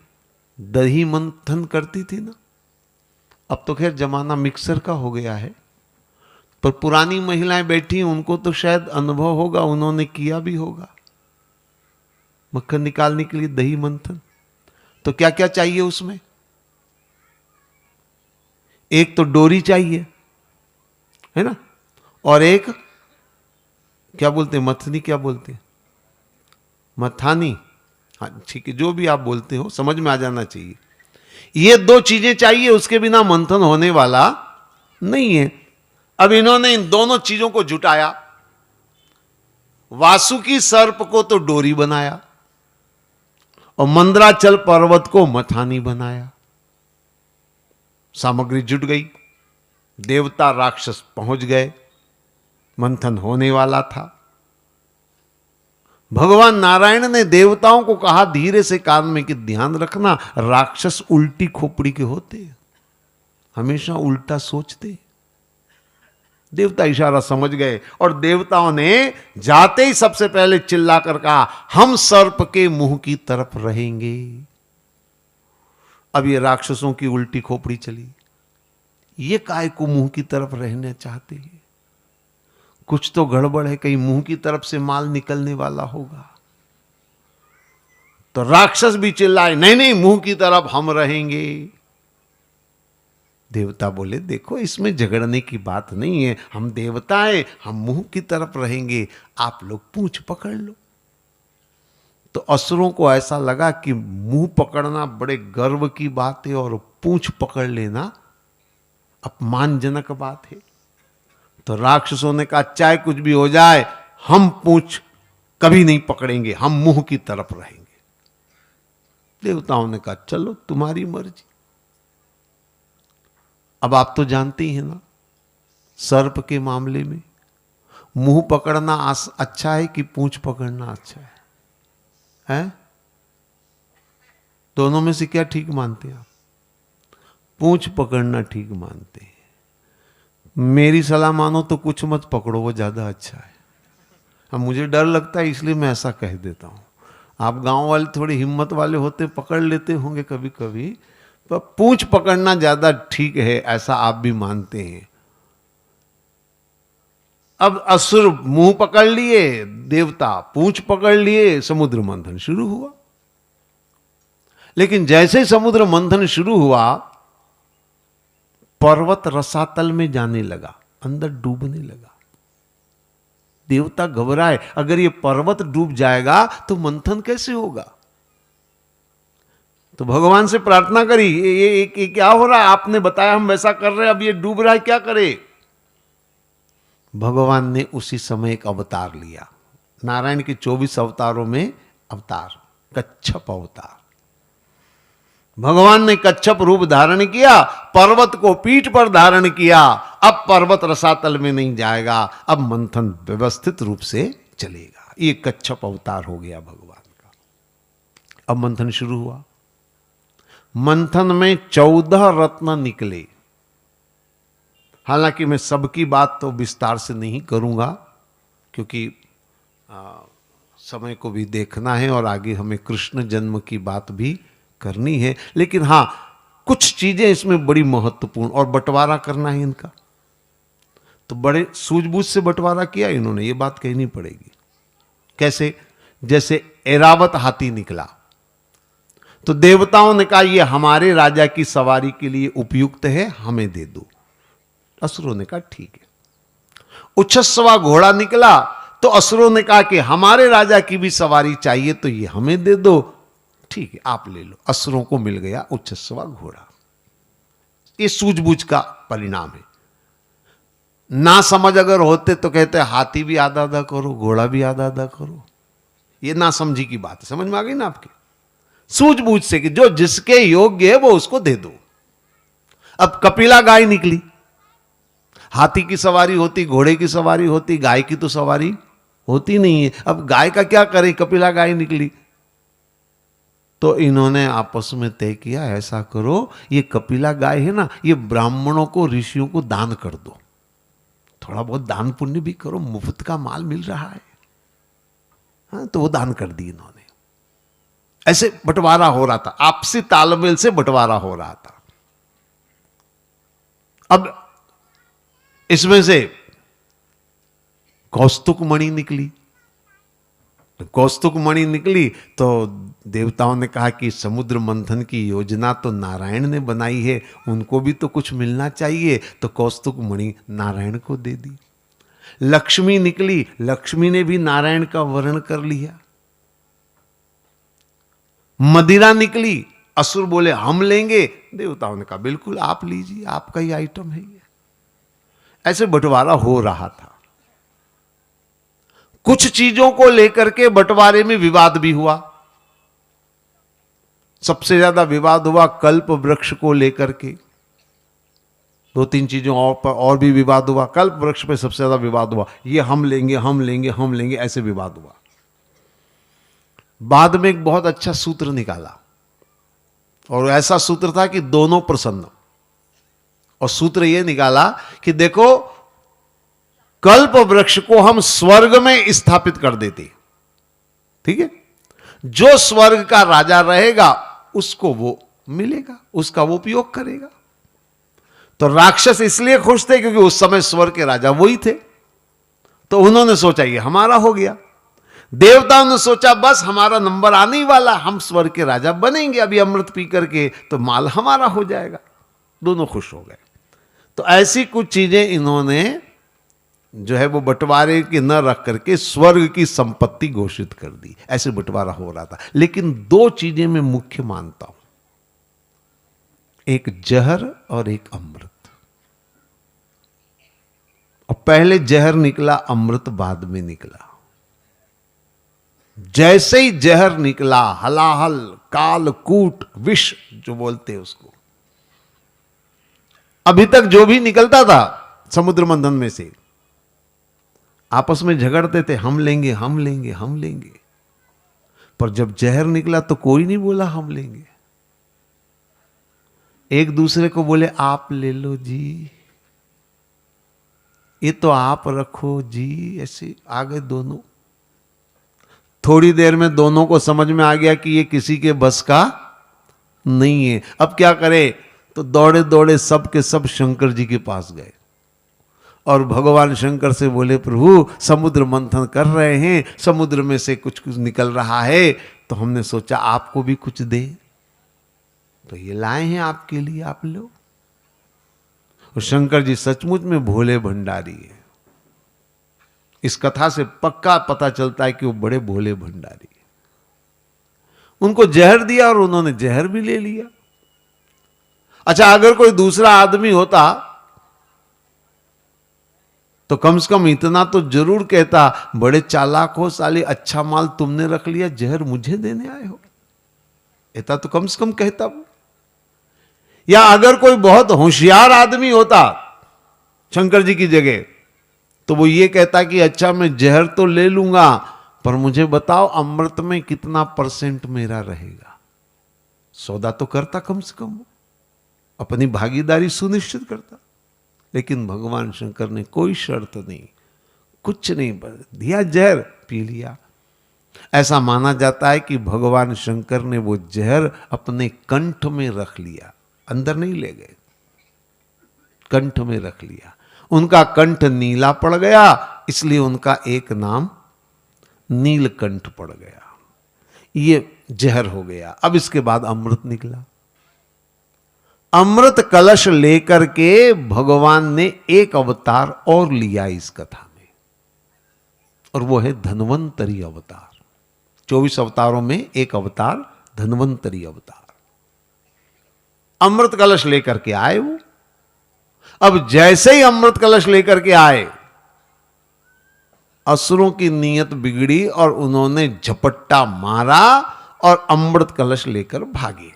दही मंथन करती थी ना। अब तो खैर जमाना मिक्सर का हो गया है, पर पुरानी महिलाएं बैठी, उनको तो शायद अनुभव होगा, उन्होंने किया भी होगा। मक्खन निकालने के लिए दही मंथन, तो क्या क्या चाहिए उसमें? एक तो डोरी चाहिए, है ना, और एक क्या बोलते हैं, मथनी क्या बोलते हैं, मथानी, हाँ ठीक है, जो भी आप बोलते हो समझ में आ जाना चाहिए। ये दो चीजें चाहिए, उसके बिना मंथन होने वाला नहीं है। अब इन्होंने इन दोनों चीजों को जुटाया, वासुकी सर्प को तो डोरी बनाया और मंदराचल पर्वत को मथानी बनाया। सामग्री जुट गई, देवता राक्षस पहुंच गए, मंथन होने वाला था। भगवान नारायण ने देवताओं को कहा धीरे से कान में कि ध्यान रखना, राक्षस उल्टी खोपड़ी के होते हैं, हमेशा उल्टा सोचते। देवता इशारा समझ गए और देवताओं ने जाते ही सबसे पहले चिल्लाकर कहा हम सर्प के मुंह की तरफ रहेंगे। अब ये राक्षसों की उल्टी खोपड़ी चली, ये काय को मुंह की तरफ रहना चाहते हैं, कुछ तो गड़बड़ है, कहीं मुंह की तरफ से माल निकलने वाला होगा। तो राक्षस भी चिल्लाए नहीं नहीं मुंह की तरफ हम रहेंगे। देवता बोले देखो इसमें झगड़ने की बात नहीं है, हम देवता हैं, हम मुंह की तरफ रहेंगे, आप लोग पूंछ पकड़ लो। तो असुरों को ऐसा लगा कि मुंह पकड़ना बड़े गर्व की बात है और पूंछ पकड़ लेना अपमानजनक बात है। तो राक्षसों ने कहा चाहे कुछ भी हो जाए हम पूंछ कभी नहीं पकड़ेंगे, हम मुंह की तरफ रहेंगे। देवताओं ने कहा चलो तुम्हारी मर्जी। अब आप तो जानते ही हैं ना, सर्प के मामले में मुंह पकड़ना अच्छा है कि पूंछ पकड़ना अच्छा है? हैं? दोनों में से क्या ठीक मानते हैं आप? पूंछ पकड़ना ठीक मानते हैं। मेरी सलाह मानो तो कुछ मत पकड़ो, वो ज़्यादा अच्छा है। अब मुझे डर लगता है इसलिए मैं ऐसा कह देता हूँ। आप गांव वाले थोड़ी हिम्मत वाले होते, पकड़ लेते होंगे कभी कभी, पर पूंछ पकड़ना ज़्यादा ठीक है, ऐसा आप भी मानते हैं। अब असुर मुंह पकड़ लिए, देवता पूंछ पकड़ लिए, समुद्र मंथन शुरू हुआ। लेकिन जैसे ही समुद्र मंथन शुरू हुआ, पर्वत रसातल में जाने लगा, अंदर डूबने लगा। देवता घबराए, अगर ये पर्वत डूब जाएगा तो मंथन कैसे होगा। तो भगवान से प्रार्थना करी, ये क्या हो रहा है, आपने बताया हम वैसा कर रहे हैं, अब ये डूब रहा है, क्या करे। भगवान ने उसी समय एक अवतार लिया, नारायण के 24 अवतारों में अवतार, कच्छप अवतार। भगवान ने कच्छप रूप धारण किया, पर्वत को पीठ पर धारण किया। अब पर्वत रसातल में नहीं जाएगा, अब मंथन व्यवस्थित रूप से चलेगा। ये कच्छप अवतार हो गया भगवान का। अब मंथन शुरू हुआ। मंथन में 14 रत्न निकले। हालांकि मैं सबकी बात तो विस्तार से नहीं करूंगा, क्योंकि समय को भी देखना है और आगे हमें कृष्ण जन्म की बात भी करनी है। लेकिन हाँ, कुछ चीजें इसमें बड़ी महत्वपूर्ण, और बंटवारा करना है इनका, तो बड़े सूझबूझ से बंटवारा किया इन्होंने, ये बात कहनी पड़ेगी। कैसे? जैसे ऐरावत हाथी निकला तो देवताओं ने कहा ये हमारे राजा की सवारी के लिए उपयुक्त है, हमें दे दो। असुरों ने कहा ठीक है। उच्छस्वा घोड़ा निकला तो असुरों ने कहा कि हमारे राजा की भी सवारी चाहिए, तो ये हमें दे दो। ठीक है, आप ले लो। असुरों को मिल गया उच्छस्वा घोड़ा। ये सूझबूझ का परिणाम है। ना समझ अगर होते तो कहते हाथी भी आधा आधा करो, घोड़ा भी आधा आधा करो। ये ना समझी की बात है, समझ में आ गई ना आपके? सूझबूझ से कि जो जिसके योग्य है वो उसको दे दो। अब कपिला गाय निकली, हाथी की सवारी होती, घोड़े की सवारी होती, गाय की तो सवारी होती नहीं है। अब गाय का क्या करे, कपिला गाय निकली। तो इन्होंने आपस में तय किया, ऐसा करो ये कपिला गाय है ना, ये ब्राह्मणों को, ऋषियों को दान कर दो, थोड़ा बहुत दान पुण्य भी करो, मुफ्त का माल मिल रहा है। हाँ, तो वो दान कर दी इन्होंने। ऐसे बंटवारा हो रहा था, आपसी तालमेल से बंटवारा हो रहा था। अब इसमें से कौस्तुक मणि निकली। कौस्तुक मणि निकली तो देवताओं ने कहा कि समुद्र मंथन की योजना तो नारायण ने बनाई है, उनको भी तो कुछ मिलना चाहिए, तो कौस्तुक मणि नारायण को दे दी। लक्ष्मी निकली, लक्ष्मी ने भी नारायण का वर्ण कर लिया। मदिरा निकली, असुर बोले हम लेंगे, देवताओं ने कहा बिल्कुल आप लीजिए, आपका ही आइटम है ये। ऐसे बंटवारा हो रहा था। कुछ चीजों को लेकर के बंटवारे में विवाद भी हुआ। सबसे ज्यादा विवाद हुआ कल्प वृक्ष को लेकर के। 2-3 चीजों और भी विवाद हुआ। कल्प वृक्ष पे सबसे ज्यादा विवाद हुआ, ये हम लेंगे हम लेंगे हम लेंगे, ऐसे विवाद हुआ। बाद में एक बहुत अच्छा सूत्र निकाला, और ऐसा सूत्र था कि दोनों प्रसन्न। और सूत्र यह निकाला कि देखो, कल्प वृक्ष को हम स्वर्ग में स्थापित कर देते, ठीक है, जो स्वर्ग का राजा रहेगा उसको वो मिलेगा, उसका वो उपयोग करेगा। तो राक्षस इसलिए खुश थे क्योंकि उस समय स्वर्ग के राजा वही थे। तो उन्होंने सोचा ये हमारा हो गया। देवताओं ने सोचा बस हमारा नंबर आने ही वाला, हम स्वर्ग के राजा बनेंगे अभी अमृत पी करके, तो माल हमारा हो जाएगा। दोनों खुश हो गए। तो ऐसी कुछ चीजें इन्होंने जो है वो बंटवारे के न रख करके स्वर्ग की संपत्ति घोषित कर दी। ऐसे बंटवारा हो रहा था। लेकिन 2 चीजें मैं मुख्य मानता हूं, एक जहर और एक अमृत। और पहले जहर निकला, अमृत बाद में निकला। जैसे ही जहर निकला, हलाहल, कालकूट, विष जो बोलते हैं उसको, अभी तक जो भी निकलता था समुद्र मंथन में से, आपस में झगड़ते थे, हम लेंगे हम लेंगे हम लेंगे। पर जब जहर निकला तो कोई नहीं बोला हम लेंगे। एक दूसरे को बोले आप ले लो जी। ये तो आप रखो जी। ऐसे आ गए दोनों। थोड़ी देर में दोनों को समझ में आ गया कि ये किसी के बस का नहीं है। अब क्या करे, तो दौड़े दौड़े सब के सब शंकर जी के पास गए और भगवान शंकर से बोले, प्रभु समुद्र मंथन कर रहे हैं, समुद्र में से कुछ कुछ निकल रहा है, तो हमने सोचा आपको भी कुछ दे, तो ये लाए हैं आपके लिए, आप लो। और शंकर जी सचमुच में भोले भंडारी है। इस कथा से पक्का पता चलता है कि वो बड़े भोले भंडारी है। उनको जहर दिया और उन्होंने जहर भी ले लिया। अच्छा, अगर कोई दूसरा आदमी होता तो कम से कम इतना तो जरूर कहता, बड़े चालाक हो साले, अच्छा माल तुमने रख लिया, जहर मुझे देने आए हो, ऐसा तो कम से कम कहता वो। या अगर कोई बहुत होशियार आदमी होता शंकर जी की जगह, तो वो ये कहता कि अच्छा मैं जहर तो ले लूंगा, पर मुझे बताओ अमृत में कितना % मेरा रहेगा। सौदा तो करता, कम से कम अपनी भागीदारी सुनिश्चित करता। लेकिन भगवान शंकर ने कोई शर्त नहीं, कुछ नहीं दिया, जहर पी लिया। ऐसा माना जाता है कि भगवान शंकर ने वो जहर अपने कंठ में रख लिया, अंदर नहीं ले गए, कंठ में रख लिया। उनका कंठ नीला पड़ गया, इसलिए उनका एक नाम नीलकंठ पड़ गया। ये जहर हो गया। अब इसके बाद अमृत निकला। अमृत कलश लेकर के भगवान ने एक अवतार और लिया इस कथा में, और वो है धन्वंतरी अवतार। 24 अवतारों में एक अवतार धन्वंतरी अवतार। अमृत कलश लेकर के आए वो। अब जैसे ही अमृत कलश लेकर के आए, असुरों की नीयत बिगड़ी और उन्होंने झपट्टा मारा और अमृत कलश लेकर भागे।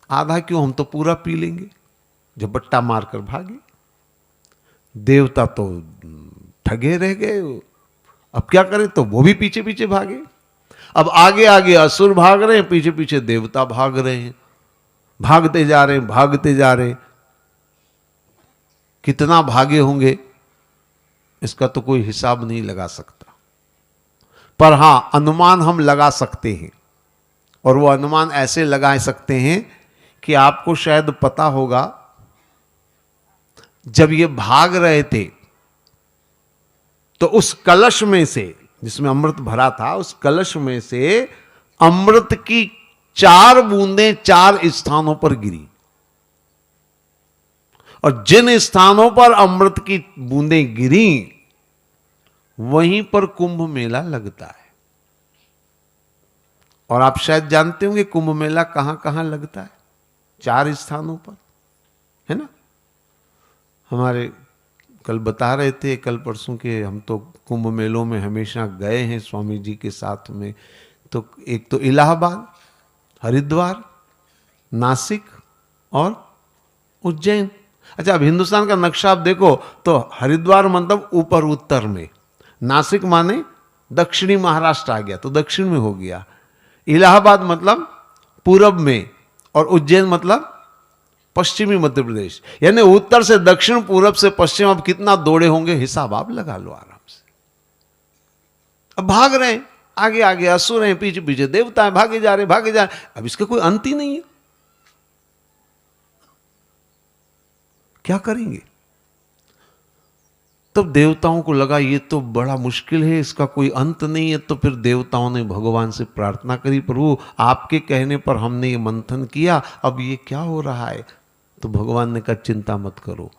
आधा क्यों, हम तो पूरा पी लेंगे, झपट्टा मारकर भागे। देवता तो ठगे रह गए। अब क्या करें, तो वो भी पीछे पीछे भागे। अब आगे आगे असुर भाग रहे हैं, पीछे पीछे देवता भाग रहे हैं, भागते जा रहे हैं, भागते जा रहे हैं। कितना भागे होंगे इसका तो कोई हिसाब नहीं लगा सकता, पर हां अनुमान हम लगा सकते हैं। और वो अनुमान ऐसे लगा सकते हैं कि आपको शायद पता होगा, जब ये भाग रहे थे तो उस कलश में से, जिसमें अमृत भरा था, उस कलश में से अमृत की 4 बूंदें 4 स्थानों पर गिरी। और जिन स्थानों पर अमृत की बूंदें गिरी, वहीं पर कुंभ मेला लगता है। और आप शायद जानते होंगे कुंभ मेला कहां कहां लगता है, 4 स्थानों पर, है ना। हमारे कल बता रहे थे, कल परसों के, हम तो कुंभ मेलों में हमेशा गए हैं स्वामी जी के साथ में। तो एक तो इलाहाबाद, हरिद्वार, नासिक और उज्जैन। अच्छा, अब हिंदुस्तान का नक्शा आप देखो तो हरिद्वार मतलब ऊपर उत्तर में, नासिक माने दक्षिणी महाराष्ट्र आ गया तो दक्षिण में हो गया, इलाहाबाद मतलब पूरब में, और उज्जैन मतलब पश्चिमी मध्य प्रदेश। यानी उत्तर से दक्षिण, पूरब से पश्चिम। अब कितना दौड़े होंगे, हिसाब आप लगा लो आराम से। अब भाग रहे हैं, आगे आगे असुर हैं, पीछे पीछे देवता हैं, भागे जा रहे, भागे जा रहे। अब इसका कोई अंत ही नहीं है, क्या करेंगे। तब देवताओं को लगा ये तो बड़ा मुश्किल है, इसका कोई अंत नहीं है। तो फिर देवताओं ने भगवान से प्रार्थना करी, प्रभु आपके कहने पर हमने ये मंथन किया, अब ये क्या हो रहा है। तो भगवान ने कहा चिंता मत करो।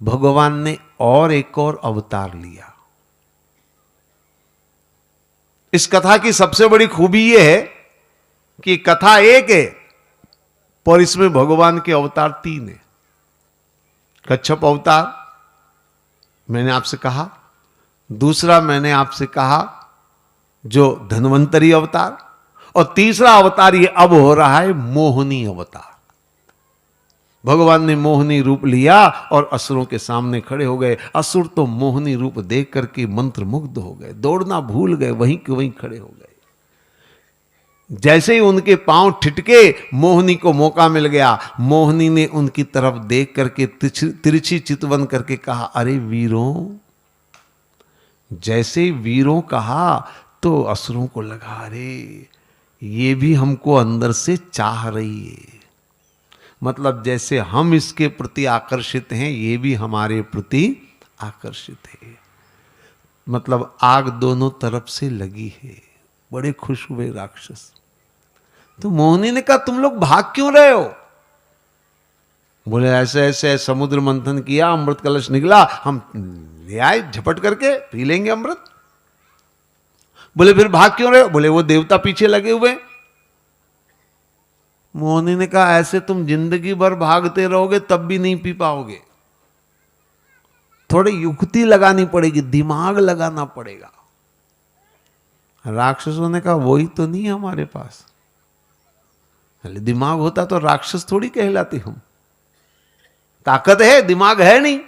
भगवान ने और एक और अवतार लिया। इस कथा की सबसे बड़ी खूबी यह है कि कथा एक है, पर इसमें भगवान के अवतार 3 है। कच्छप अवतार मैंने आपसे कहा, दूसरा मैंने आपसे कहा जो धन्वंतरी अवतार, और तीसरा अवतार ये अब हो रहा है मोहिनी अवतार। भगवान ने मोहिनी रूप लिया और असुरों के सामने खड़े हो गए। असुर तो मोहिनी रूप देख करके मंत्रमुग्ध हो गए, दौड़ना भूल गए, वहीं के वहीं खड़े हो गए। जैसे ही उनके पांव ठिठके, मोहिनी को मौका मिल गया। मोहिनी ने उनकी तरफ देख करके तिरछी चितवन करके कहा, अरे वीरों। जैसे वीरों कहा तो असुरों को लगा, अरे ये भी हमको अंदर से चाह रही है। मतलब जैसे हम इसके प्रति आकर्षित हैं, ये भी हमारे प्रति आकर्षित है। मतलब आग दोनों तरफ से लगी है। बड़े खुश हुए राक्षस। तो मोहिनी ने कहा, तुम लोग भाग क्यों रहे हो? बोले ऐसे ऐसे समुद्र मंथन किया, अमृत कलश निकला, हम ले आए झपट करके, पी लेंगे अमृत। बोले फिर भाग क्यों रहे हो? बोले वो देवता पीछे लगे हुए। मोहिनी ने कहा, ऐसे तुम जिंदगी भर भागते रहोगे तब भी नहीं पी पाओगे। थोड़ी युक्ति लगानी पड़ेगी, दिमाग लगाना पड़ेगा। राक्षसों ने कहा, वही तो नहीं है हमारे पास। दिमाग होता तो राक्षस थोड़ी कहलाते हम। ताकत है, दिमाग है नहीं।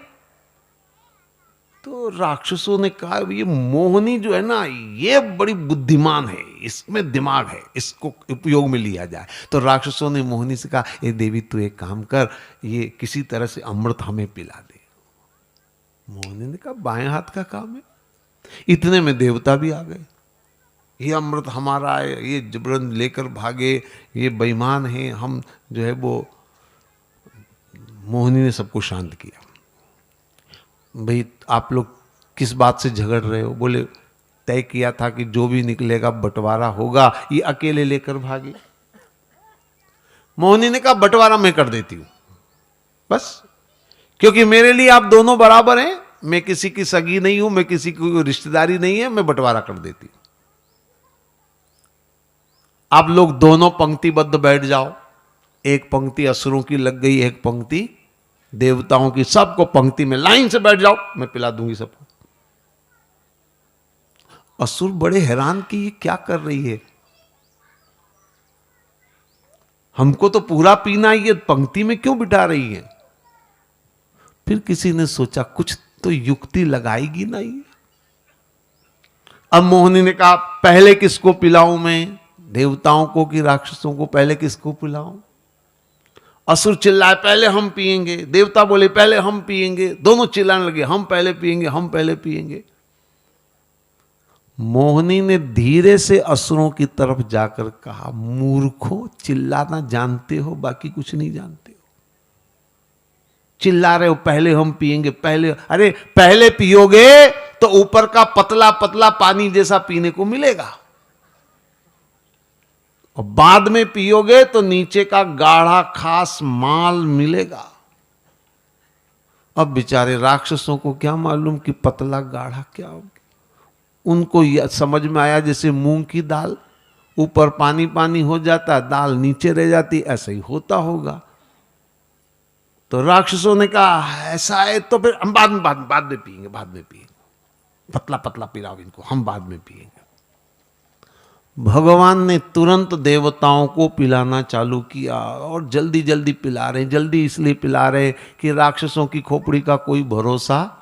तो राक्षसों ने कहा, ये मोहिनी जो है ना, ये बड़ी बुद्धिमान है, इसमें दिमाग है, इसको उपयोग में लिया जाए। तो राक्षसों ने मोहिनी से कहा, ए देवी तू एक काम कर, ये किसी तरह से अमृत हमें पिला दे। मोहिनी ने कहा, बाएं हाथ का काम है। इतने में देवता भी आ गए। ये अमृत हमारा है, ये जबरन लेकर भागे, ये बेईमान है, हम जो है वो। मोहिनी ने सबको शांत किया। भाई आप लोग किस बात से झगड़ रहे हो? बोले तय किया था कि जो भी निकलेगा बंटवारा होगा। ये अकेले लेकर भागे। मोहिनी ने कहा, बंटवारा मैं कर देती हूं बस, क्योंकि मेरे लिए आप दोनों बराबर हैं। मैं किसी की सगी नहीं हूं, मैं किसी की रिश्तेदारी नहीं है, मैं बंटवारा कर देती हूं। आप लोग दोनों पंक्तिबद्ध बैठ जाओ। एक पंक्ति असुरों की लग गई, एक पंक्ति देवताओं की। सबको पंक्ति में लाइन से बैठ जाओ, मैं पिला दूंगी सबको। असुर बड़े हैरान कि ये क्या कर रही है, हमको तो पूरा पीना ही है, पंक्ति में क्यों बिठा रही है? फिर किसी ने सोचा कुछ तो युक्ति लगाएगी ना ये। अब मोहिनी ने कहा, पहले किसको पिलाऊं मैं, देवताओं को कि राक्षसों को? पहले किसको पिलाऊं? असुर चिल्लाए, पहले हम पिएंगे। देवता बोले, पहले हम पिएंगे। दोनों चिल्लाने लगे, हम पहले पिएंगे, हम पहले पिएंगे। मोहिनी ने धीरे से असुरों की तरफ जाकर कहा, मूर्खों, चिल्लाना जानते हो, बाकी कुछ नहीं जानते हो। चिल्ला रहे हो पहले हम पिएंगे, पहले। अरे पहले पियोगे तो ऊपर का पतला पतला पानी जैसा पीने को मिलेगा, और बाद में पियोगे तो नीचे का गाढ़ा खास माल मिलेगा। अब बेचारे राक्षसों को क्या मालूम कि पतला गाढ़ा क्या होगा। उनको यह समझ में आया जैसे मूंग की दाल, ऊपर पानी पानी हो जाता, दाल नीचे रह जाती, ऐसा ही होता होगा। तो राक्षसों ने कहा, ऐसा है तो फिर हम बाद में पिएंगे, बाद में पिएंगे। पतला पतला पिलाओ इनको, हम बाद में पिएंगे। भगवान ने तुरंत देवताओं को पिलाना चालू किया, और जल्दी जल्दी पिला रहे। जल्दी इसलिए पिला रहे कि राक्षसों की खोपड़ी का कोई भरोसा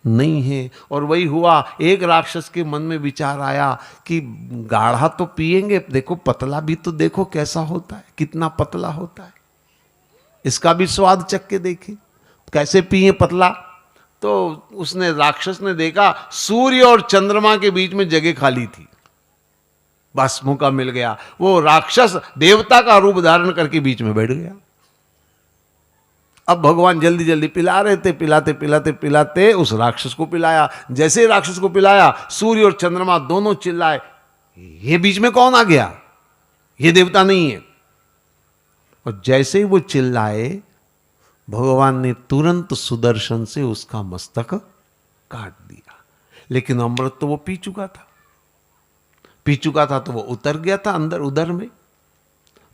नहीं है। और वही हुआ, एक राक्षस के मन में विचार आया कि गाढ़ा तो पिएंगे, देखो पतला भी तो देखो कैसा होता है, कितना पतला होता है, इसका भी स्वाद चख के देखें कैसे पिए पतला। तो उसने, राक्षस ने देखा सूर्य और चंद्रमा के बीच में जगह खाली थी, बस मौका मिल गया। वो राक्षस देवता का रूप धारण करके बीच में बैठ गया। अब भगवान जल्दी जल्दी पिला रहे थे, पिलाते पिलाते पिलाते उस राक्षस को पिलाया। जैसे ही राक्षस को पिलाया, सूर्य और चंद्रमा दोनों चिल्लाए, ये बीच में कौन आ गया, ये देवता नहीं है। और जैसे ही वो चिल्लाए, भगवान ने तुरंत सुदर्शन से उसका मस्तक काट दिया। लेकिन अमृत तो वो पी चुका था, तो वो उतर गया था अंदर उदर में।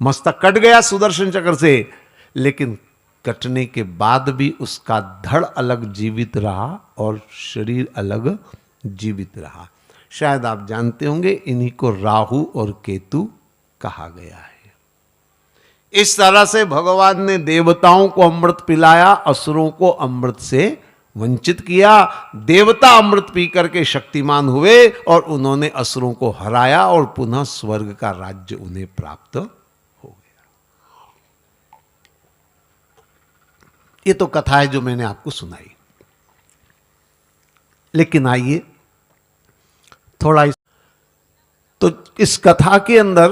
मस्तक कट गया सुदर्शन चक्र से, लेकिन कटने के बाद भी उसका धड़ अलग जीवित रहा और शरीर अलग जीवित रहा। शायद आप जानते होंगे, इन्हीं को राहु और केतु कहा गया है। इस तरह से भगवान ने देवताओं को अमृत पिलाया, असुरों को अमृत से वंचित किया। देवता अमृत पी करके शक्तिमान हुए और उन्होंने असुरों को हराया और पुनः स्वर्ग का राज्य उन्हें प्राप्त हो गया। ये तो कथा है जो मैंने आपको सुनाई। लेकिन आइए थोड़ा तो इस कथा के अंदर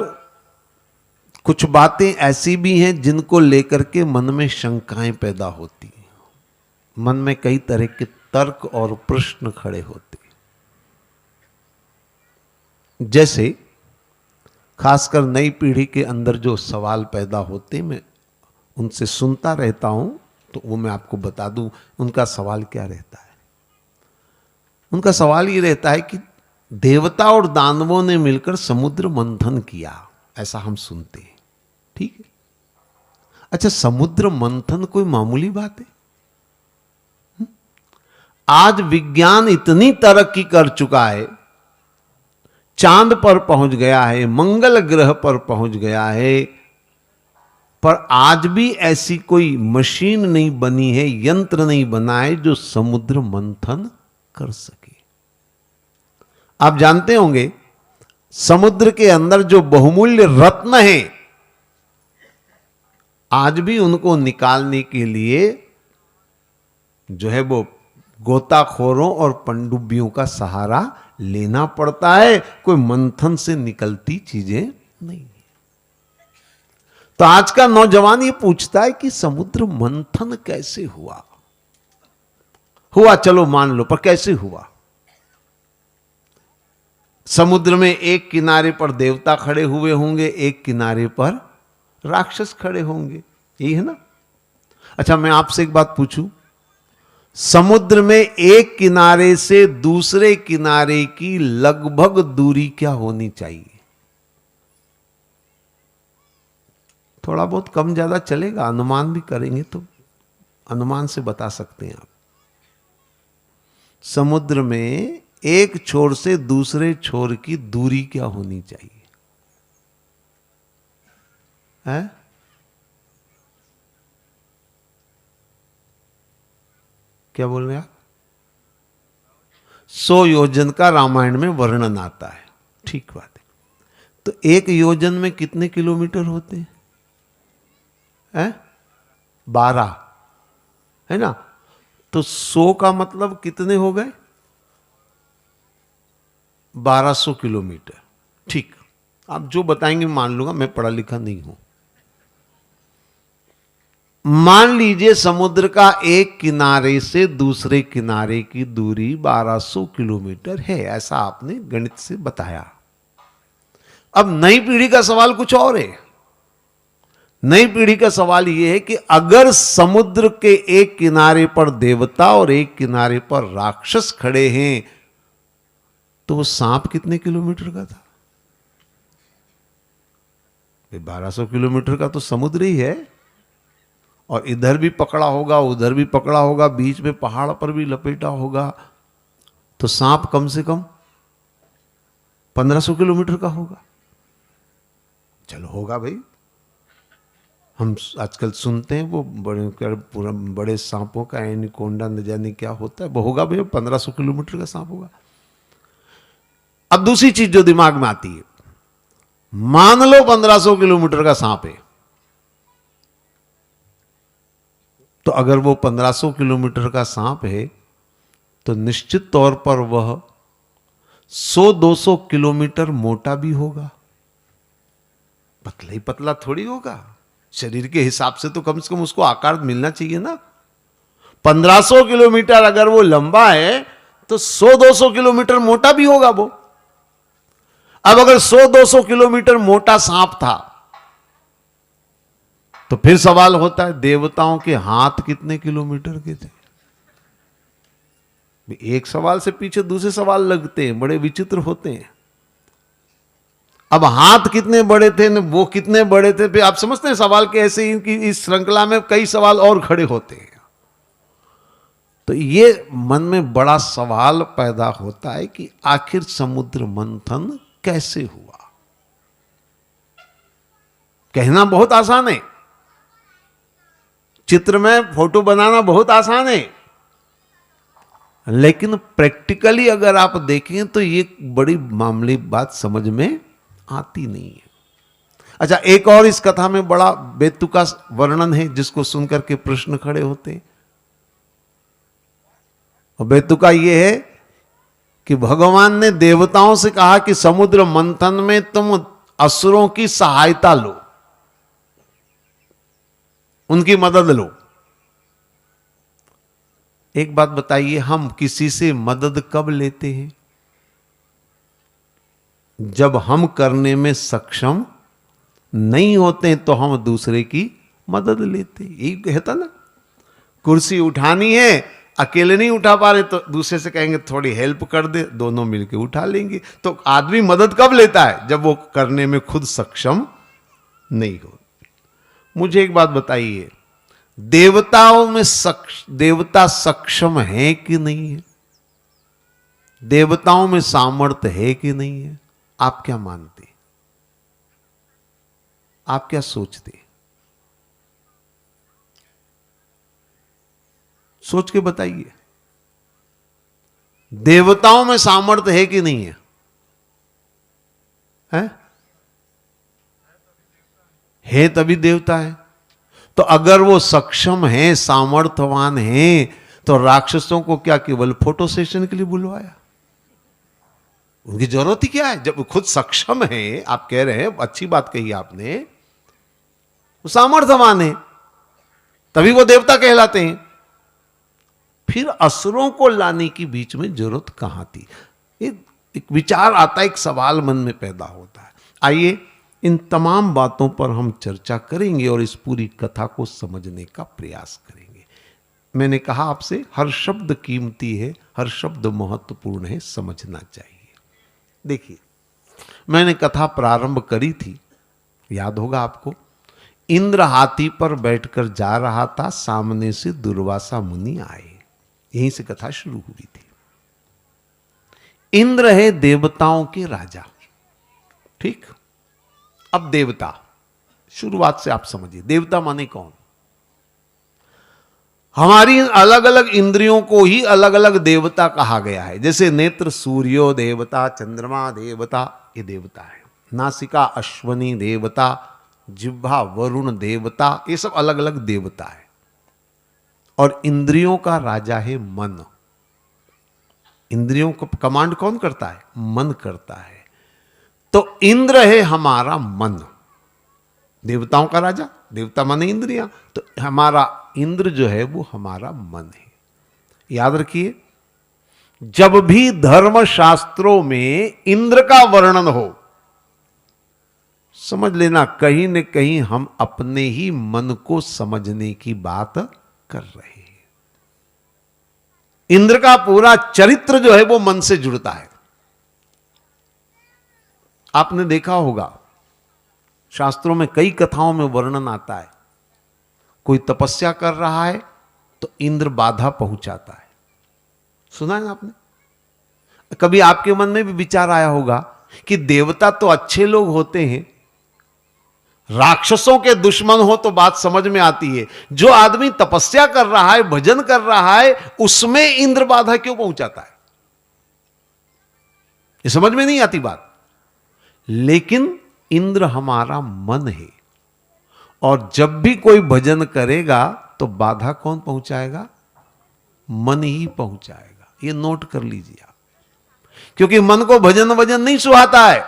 कुछ बातें ऐसी भी हैं जिनको लेकर के मन में शंकाएं पैदा होती हैं, मन में कई तरह के तर्क और प्रश्न खड़े होते हैं। जैसे खासकर नई पीढ़ी के अंदर जो सवाल पैदा होते, मैं उनसे सुनता रहता हूं, तो वो मैं आपको बता दूं उनका सवाल क्या रहता है। उनका सवाल ये रहता है कि देवता और दानवों ने मिलकर समुद्र मंथन किया, ऐसा हम सुनते हैं, ठीक है। अच्छा, समुद्र मंथन कोई मामूली बात है? आज विज्ञान इतनी तरक्की कर चुका है, चांद पर पहुंच गया है, मंगल ग्रह पर पहुंच गया है, पर आज भी ऐसी कोई मशीन नहीं बनी है, यंत्र नहीं बना है जो समुद्र मंथन कर सके। आप जानते होंगे समुद्र के अंदर जो बहुमूल्य रत्न हैं, आज भी उनको निकालने के लिए जो है वो गोताखोरों और पनडुब्बियों का सहारा लेना पड़ता है, कोई मंथन से निकलती चीजें नहीं। तो आज का नौजवान ये पूछता है कि समुद्र मंथन कैसे हुआ? चलो मान लो, पर कैसे हुआ? समुद्र में एक किनारे पर देवता खड़े हुए होंगे, एक किनारे पर राक्षस खड़े होंगे, यही है ना? अच्छा, मैं आपसे एक बात पूछूं, समुद्र में एक किनारे से दूसरे किनारे की लगभग दूरी क्या होनी चाहिए? थोड़ा बहुत कम ज्यादा चलेगा, अनुमान भी करेंगे तो अनुमान से बता सकते हैं आप। समुद्र में एक छोर से दूसरे छोर की दूरी क्या होनी चाहिए? है? क्या बोल रहे हैं आप? 100 योजन का रामायण में वर्णन आता है, ठीक बात है। तो एक योजन में कितने किलोमीटर होते हैं? 12, है ना? तो 100 का मतलब कितने हो गए? 1200 किलोमीटर। ठीक, आप जो बताएंगे मान लूंगा, मैं पढ़ा लिखा नहीं हूं। मान लीजिए समुद्र का एक किनारे से दूसरे किनारे की दूरी 1200 किलोमीटर है, ऐसा आपने गणित से बताया। अब नई पीढ़ी का सवाल कुछ और है। नई पीढ़ी का सवाल यह है कि अगर समुद्र के एक किनारे पर देवता और एक किनारे पर राक्षस खड़े हैं, तो वो सांप कितने किलोमीटर का था? 1200 किलोमीटर का तो समुद्र ही है, और इधर भी पकड़ा होगा, उधर भी पकड़ा होगा, बीच में पहाड़ पर भी लपेटा होगा, तो सांप कम से कम 1500 किलोमीटर का होगा। चलो होगा भाई, हम आजकल सुनते हैं वो बड़े सांपों का एनाकोंडा न जाने क्या होता है, वो होगा भाई 1500 किलोमीटर का सांप होगा। अब दूसरी चीज जो दिमाग में आती है, मान लो 1500 किलोमीटर का सांप है, तो अगर वो 1500 किलोमीटर का सांप है तो निश्चित तौर पर वह 100-200 किलोमीटर मोटा भी होगा, पतला ही पतला थोड़ी होगा। शरीर के हिसाब से तो कम से कम उसको आकार मिलना चाहिए ना। 1500 किलोमीटर अगर वो लंबा है तो 100-200 किलोमीटर मोटा भी होगा वो। अब अगर 100-200 किलोमीटर मोटा सांप था, तो फिर सवाल होता है देवताओं के हाथ कितने किलोमीटर के थे? एक सवाल से पीछे दूसरे सवाल लगते हैं, बड़े विचित्र होते हैं। अब हाथ कितने बड़े थे, वो कितने बड़े थे, फिर आप समझते हैं सवाल के ऐसे ही कि इस श्रृंखला में कई सवाल और खड़े होते हैं। तो ये मन में बड़ा सवाल पैदा होता है कि आखिर समुद्र मंथन कैसे हुआ। कहना बहुत आसान है, चित्र में फोटो बनाना बहुत आसान है, लेकिन प्रैक्टिकली अगर आप देखें तो ये बड़ी मामूली बात समझ में आती नहीं है। अच्छा, एक और इस कथा में बड़ा बेतुका वर्णन है जिसको सुनकर के प्रश्न खड़े होते हैं। और बेतुका ये है कि भगवान ने देवताओं से कहा कि समुद्र मंथन में तुम असुरों की सहायता लो, उनकी मदद लो। एक बात बताइए, हम किसी से मदद कब लेते हैं? जब हम करने में सक्षम नहीं होते तो हम दूसरे की मदद लेते हैं। यही कहता ना, कुर्सी उठानी है, अकेले नहीं उठा पा रहे तो दूसरे से कहेंगे थोड़ी हेल्प कर दे, दोनों मिलकर उठा लेंगे। तो आदमी मदद कब लेता है? जब वो करने में खुद सक्षम नहीं हो। मुझे एक बात बताइए, देवताओं में देवता सक्षम है कि नहीं है? देवताओं में सामर्थ्य है कि नहीं है? आप क्या मानते? आप क्या सोचते? सोच के बताइए, देवताओं में सामर्थ्य है कि नहीं है? है तभी देवता है। तो अगर वो सक्षम है, सामर्थ्यवान है, तो राक्षसों को क्या केवल फोटो सेशन के लिए बुलवाया? उनकी जरूरत ही क्या है? जब खुद सक्षम है, आप कह रहे हैं, अच्छी बात कही आपने, वो सामर्थ्यवान है, तभी वो देवता कहलाते हैं। फिर असुरों को लाने की बीच में जरूरत कहां थी? एक विचार आता है, एक सवाल मन में पैदा होता है। आइए इन तमाम बातों पर हम चर्चा करेंगे और इस पूरी कथा को समझने का प्रयास करेंगे। मैंने कहा आपसे, हर शब्द कीमती है, हर शब्द महत्वपूर्ण है, समझना चाहिए। देखिए, मैंने कथा प्रारंभ करी थी, याद होगा आपको। इंद्र हाथी पर बैठकर जा रहा था, सामने से दुर्वासा मुनि आए, यहीं से कथा शुरू हुई थी। इंद्र है देवताओं के राजा, ठीक। अब देवता, शुरुआत से आप समझिए, देवता माने कौन? हमारी अलग अलग इंद्रियों को ही अलग अलग देवता कहा गया है। जैसे नेत्र सूर्यो देवता, चंद्रमा देवता, ये देवता है। नासिका अश्वनी देवता, जिह्वा वरुण देवता, ये सब अलग अलग देवता है। और इंद्रियों का राजा है मन। इंद्रियों को कमांड कौन करता है? मन करता है। तो इंद्र है हमारा मन, देवताओं का राजा। देवता माने इंद्रियां, तो हमारा इंद्र जो है वो हमारा मन है। याद रखिए, जब भी धर्म शास्त्रों में इंद्र का वर्णन हो, समझ लेना कहीं न कहीं हम अपने ही मन को समझने की बात कर रहे हैं। इंद्र का पूरा चरित्र जो है वो मन से जुड़ता है। आपने देखा होगा, शास्त्रों में कई कथाओं में वर्णन आता है, कोई तपस्या कर रहा है तो इंद्र बाधा पहुंचाता है। सुना है ना आपने? कभी आपके मन में भी विचार आया होगा कि देवता तो अच्छे लोग होते हैं, राक्षसों के दुश्मन हो तो बात समझ में आती है, जो आदमी तपस्या कर रहा है, भजन कर रहा है, उसमें इंद्र बाधा क्यों पहुंचाता है? ये समझ में नहीं आती बात। लेकिन इंद्र हमारा मन है, और जब भी कोई भजन करेगा तो बाधा कौन पहुंचाएगा? मन ही पहुंचाएगा। ये नोट कर लीजिए आप, क्योंकि मन को भजन वजन नहीं सुहाता है,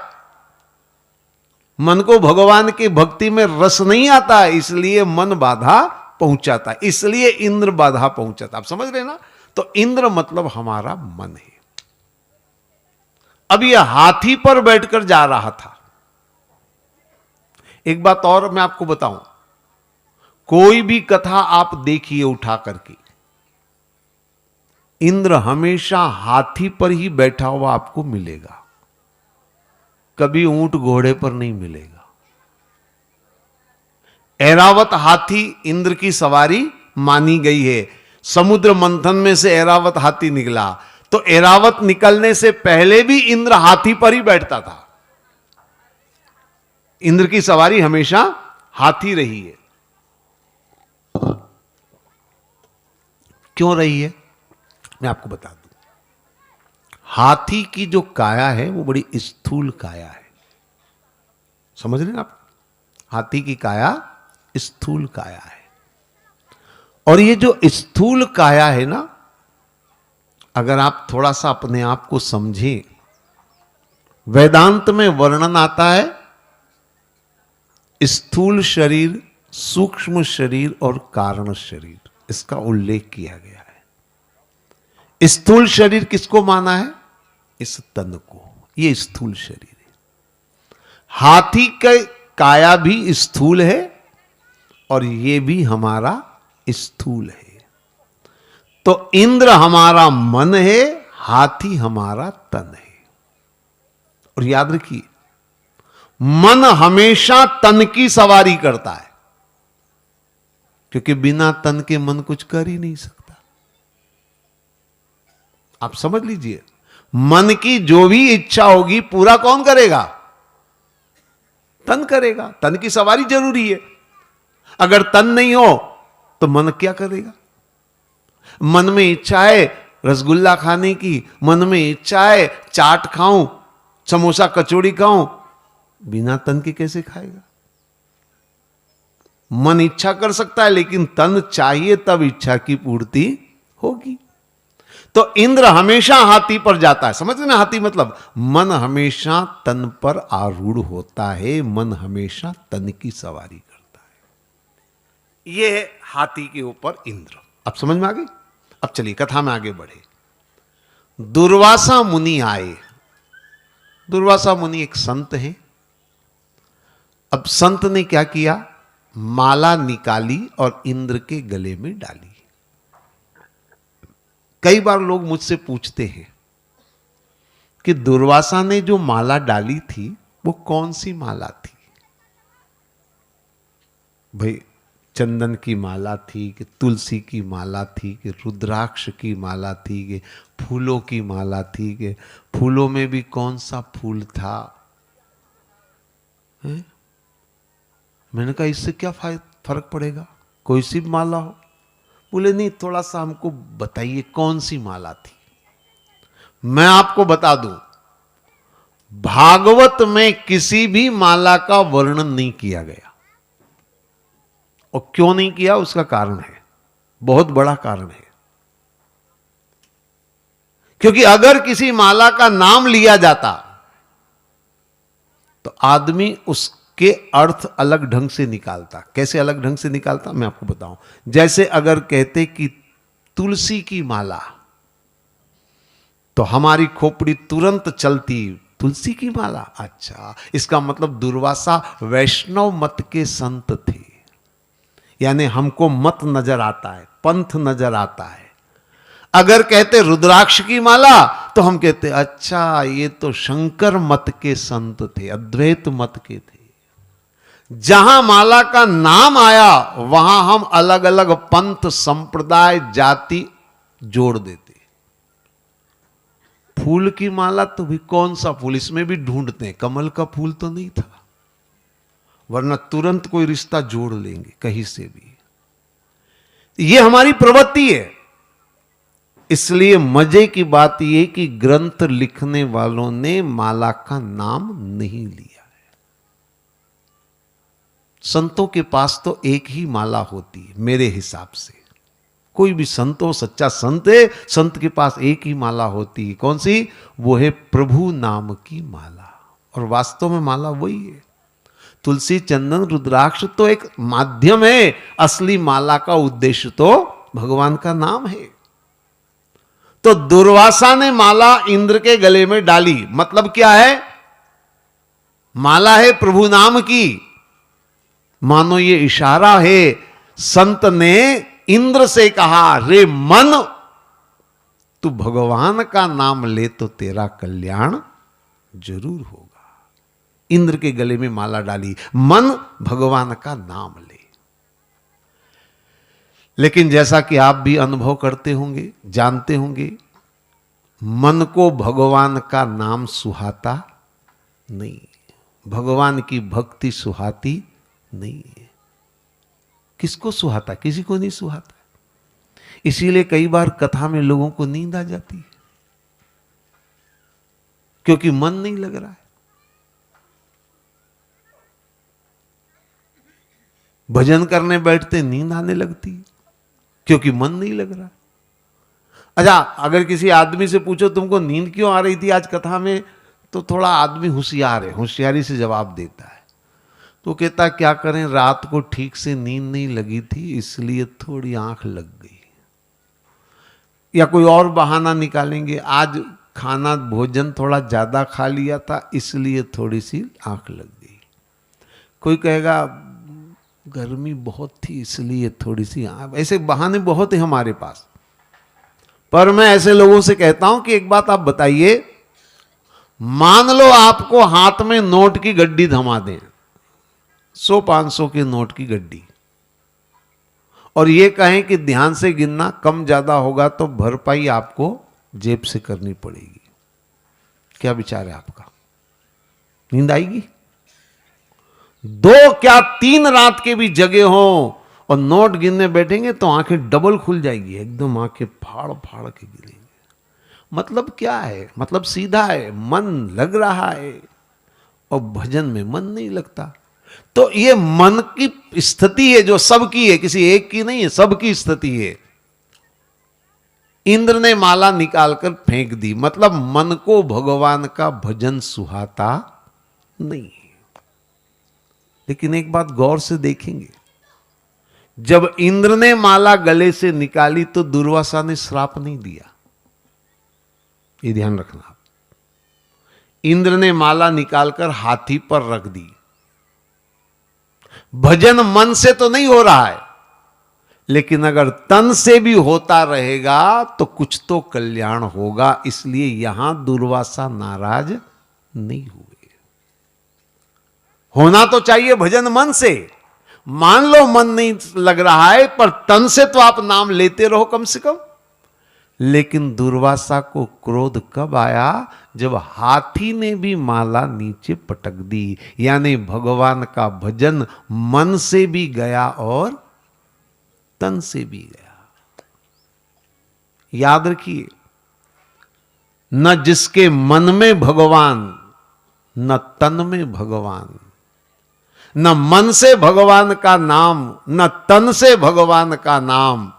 मन को भगवान की भक्ति में रस नहीं आता है, इसलिए मन बाधा पहुंचाता है, इसलिए इंद्र बाधा पहुंचाता। आप समझ रहे ना? तो इंद्र मतलब हमारा मन है। अब यह हाथी पर बैठकर जा रहा था। एक बात और मैं आपको बताऊं, कोई भी कथा आप देखिए उठा करके, इंद्र हमेशा हाथी पर ही बैठा हुआ आपको मिलेगा, कभी ऊंट घोड़े पर नहीं मिलेगा। ऐरावत हाथी इंद्र की सवारी मानी गई है। समुद्र मंथन में से ऐरावत हाथी निकला, तो ऐरावत निकलने से पहले भी इंद्र हाथी पर ही बैठता था। इंद्र की सवारी हमेशा हाथी रही है। क्यों रही है? मैं आपको बता दूं। हाथी की जो काया है वो बड़ी स्थूल काया है। समझ रहे हैं आप? हाथी की काया स्थूल काया है। और ये जो स्थूल काया है ना, अगर आप थोड़ा सा अपने आप को समझें, वेदांत में वर्णन आता है स्थूल शरीर, सूक्ष्म शरीर और कारण शरीर, इसका उल्लेख किया गया है। स्थूल शरीर किसको माना है? इस तन को, ये स्थूल शरीर है। हाथी का काया भी स्थूल है और ये भी हमारा स्थूल है। तो इंद्र हमारा मन है, हाथी हमारा तन है। और याद रखिए, मन हमेशा तन की सवारी करता है, क्योंकि बिना तन के मन कुछ कर ही नहीं सकता। आप समझ लीजिए, मन की जो भी इच्छा होगी पूरा कौन करेगा? तन करेगा। तन की सवारी जरूरी है। अगर तन नहीं हो तो मन क्या करेगा? मन में इच्छा है रसगुल्ला खाने की, मन में इच्छा है चाट खाऊं, समोसा कचौड़ी खाऊं, बिना तन के कैसे खाएगा? मन इच्छा कर सकता है, लेकिन तन चाहिए, तब इच्छा की पूर्ति होगी। तो इंद्र हमेशा हाथी पर जाता है। समझ रहे ना? हाथी मतलब मन हमेशा तन पर आरूढ़ होता है, मन हमेशा तन की सवारी करता है। यह है हाथी के ऊपर इंद्र। अब समझ में आ गई? अब चलिए कथा में आगे बढ़े। दुर्वासा मुनि आए। दुर्वासा मुनि एक संत हैं। अब संत ने क्या किया? माला निकाली और इंद्र के गले में डाली। कई बार लोग मुझसे पूछते हैं कि दुर्वासा ने जो माला डाली थी वो कौन सी माला थी? भाई, चंदन की माला थी कि तुलसी की माला थी कि रुद्राक्ष की माला थी कि फूलों की माला थी कि फूलों में भी कौन सा फूल था? है? मैंने कहा इससे क्या फर्क पड़ेगा, कोई सी भी माला हो। बोले नहीं, थोड़ा सा हमको बताइए कौन सी माला थी। मैं आपको बता दूं, भागवत में किसी भी माला का वर्णन नहीं किया गया। और क्यों नहीं किया, उसका कारण है, बहुत बड़ा कारण है। क्योंकि अगर किसी माला का नाम लिया जाता तो आदमी उसके अर्थ अलग ढंग से निकालता। कैसे अलग ढंग से निकालता, मैं आपको बताऊं। जैसे अगर कहते कि तुलसी की माला, तो हमारी खोपड़ी तुरंत चलती, तुलसी की माला, अच्छा, इसका मतलब दुर्वासा वैष्णव मत के संत थे। यानी हमको मत नजर आता है, पंथ नजर आता है। अगर कहते रुद्राक्ष की माला तो हम कहते अच्छा, ये तो शंकर मत के संत थे, अद्वैत मत के थे। जहां माला का नाम आया वहां हम अलग अलग पंथ, संप्रदाय, जाति जोड़ देते। फूल की माला तो भी कौन सा फूल, इसमें भी ढूंढते हैं, कमल का फूल तो नहीं था, वरना तुरंत कोई रिश्ता जोड़ लेंगे कहीं से भी। यह हमारी प्रवृत्ति है। इसलिए मजे की बात यह कि ग्रंथ लिखने वालों ने माला का नाम नहीं लिया है। संतों के पास तो एक ही माला होती है मेरे हिसाब से। कोई भी संत हो, सच्चा संत है, संत के पास एक ही माला होती है। कौन सी? वो है प्रभु नाम की माला। और वास्तव में माला वही है। तुलसी, चंदन, रुद्राक्ष तो एक माध्यम है, असली माला का उद्देश्य तो भगवान का नाम है। तो दुर्वासा ने माला इंद्र के गले में डाली, मतलब क्या है? माला है प्रभु नाम की। मानो ये इशारा है, संत ने इंद्र से कहा, रे मन, तू भगवान का नाम ले तो तेरा कल्याण जरूर होगा। इंद्र के गले में माला डाली, मन भगवान का नाम ले। लेकिन जैसा कि आप भी अनुभव करते होंगे, जानते होंगे, मन को भगवान का नाम सुहाता नहीं, भगवान की भक्ति सुहाती नहीं है। किसको सुहाता? किसी को नहीं सुहाता। इसीलिए कई बार कथा में लोगों को नींद आ जाती है। क्योंकि मन नहीं लग रहा है। भजन करने बैठते नींद आने लगती है क्योंकि मन नहीं लग रहा। अच्छा, अगर किसी आदमी से पूछो तुमको नींद क्यों आ रही थी आज कथा में, तो थोड़ा आदमी होशियार है, होशियारी से जवाब देता है। तो कहता क्या करें, रात को ठीक से नींद नहीं लगी थी इसलिए थोड़ी आंख लग गई। या कोई और बहाना निकालेंगे, आज खाना भोजन थोड़ा ज्यादा खा लिया था इसलिए थोड़ी सी आंख लग गई। कोई कहेगा गर्मी बहुत थी इसलिए थोड़ी सी आंख। ऐसे बहाने बहुत है हमारे पास। पर मैं ऐसे लोगों से कहता हूं कि एक बात आप बताइए, मान लो आपको हाथ में नोट की गड्डी थमा दें, 100-500 के नोट की गड्डी, और ये कहें कि ध्यान से गिनना, कम ज्यादा होगा तो भरपाई आपको जेब से करनी पड़ेगी। क्या विचार है आपका? नींद आएगी? 2 क्या 3 रात के भी जगे हो और नोट गिनने बैठेंगे तो आंखें डबल खुल जाएगी, एकदम आंखें फाड़ फाड़ के गिरेंगे। मतलब क्या है? मतलब सीधा है, मन लग रहा है और भजन में मन नहीं लगता। तो ये मन की स्थिति है जो सबकी है, किसी एक की नहीं है, सबकी स्थिति है। इंद्र ने माला निकालकर फेंक दी, मतलब मन को भगवान का भजन सुहाता नहीं है। लेकिन एक बात गौर से देखेंगे, जब इंद्र ने माला गले से निकाली तो दुर्वासा ने श्राप नहीं दिया। ये ध्यान रखना आप। इंद्र ने माला निकालकर हाथी पर रख दी। भजन मन से तो नहीं हो रहा है, लेकिन अगर तन से भी होता रहेगा तो कुछ तो कल्याण होगा, इसलिए यहां दुर्वासा नाराज नहीं हुए। होना तो चाहिए भजन मन से। मान लो मन नहीं लग रहा है पर तन से तो आप नाम लेते रहो कम से कम। लेकिन दुर्वासा को क्रोध कब आया? जब हाथी ने भी माला नीचे पटक दी, यानी भगवान का भजन मन से भी गया और तन से भी गया। याद रखिए, न जिसके मन में भगवान न तन में भगवान, न मन से भगवान का नाम न तन से भगवान का नाम,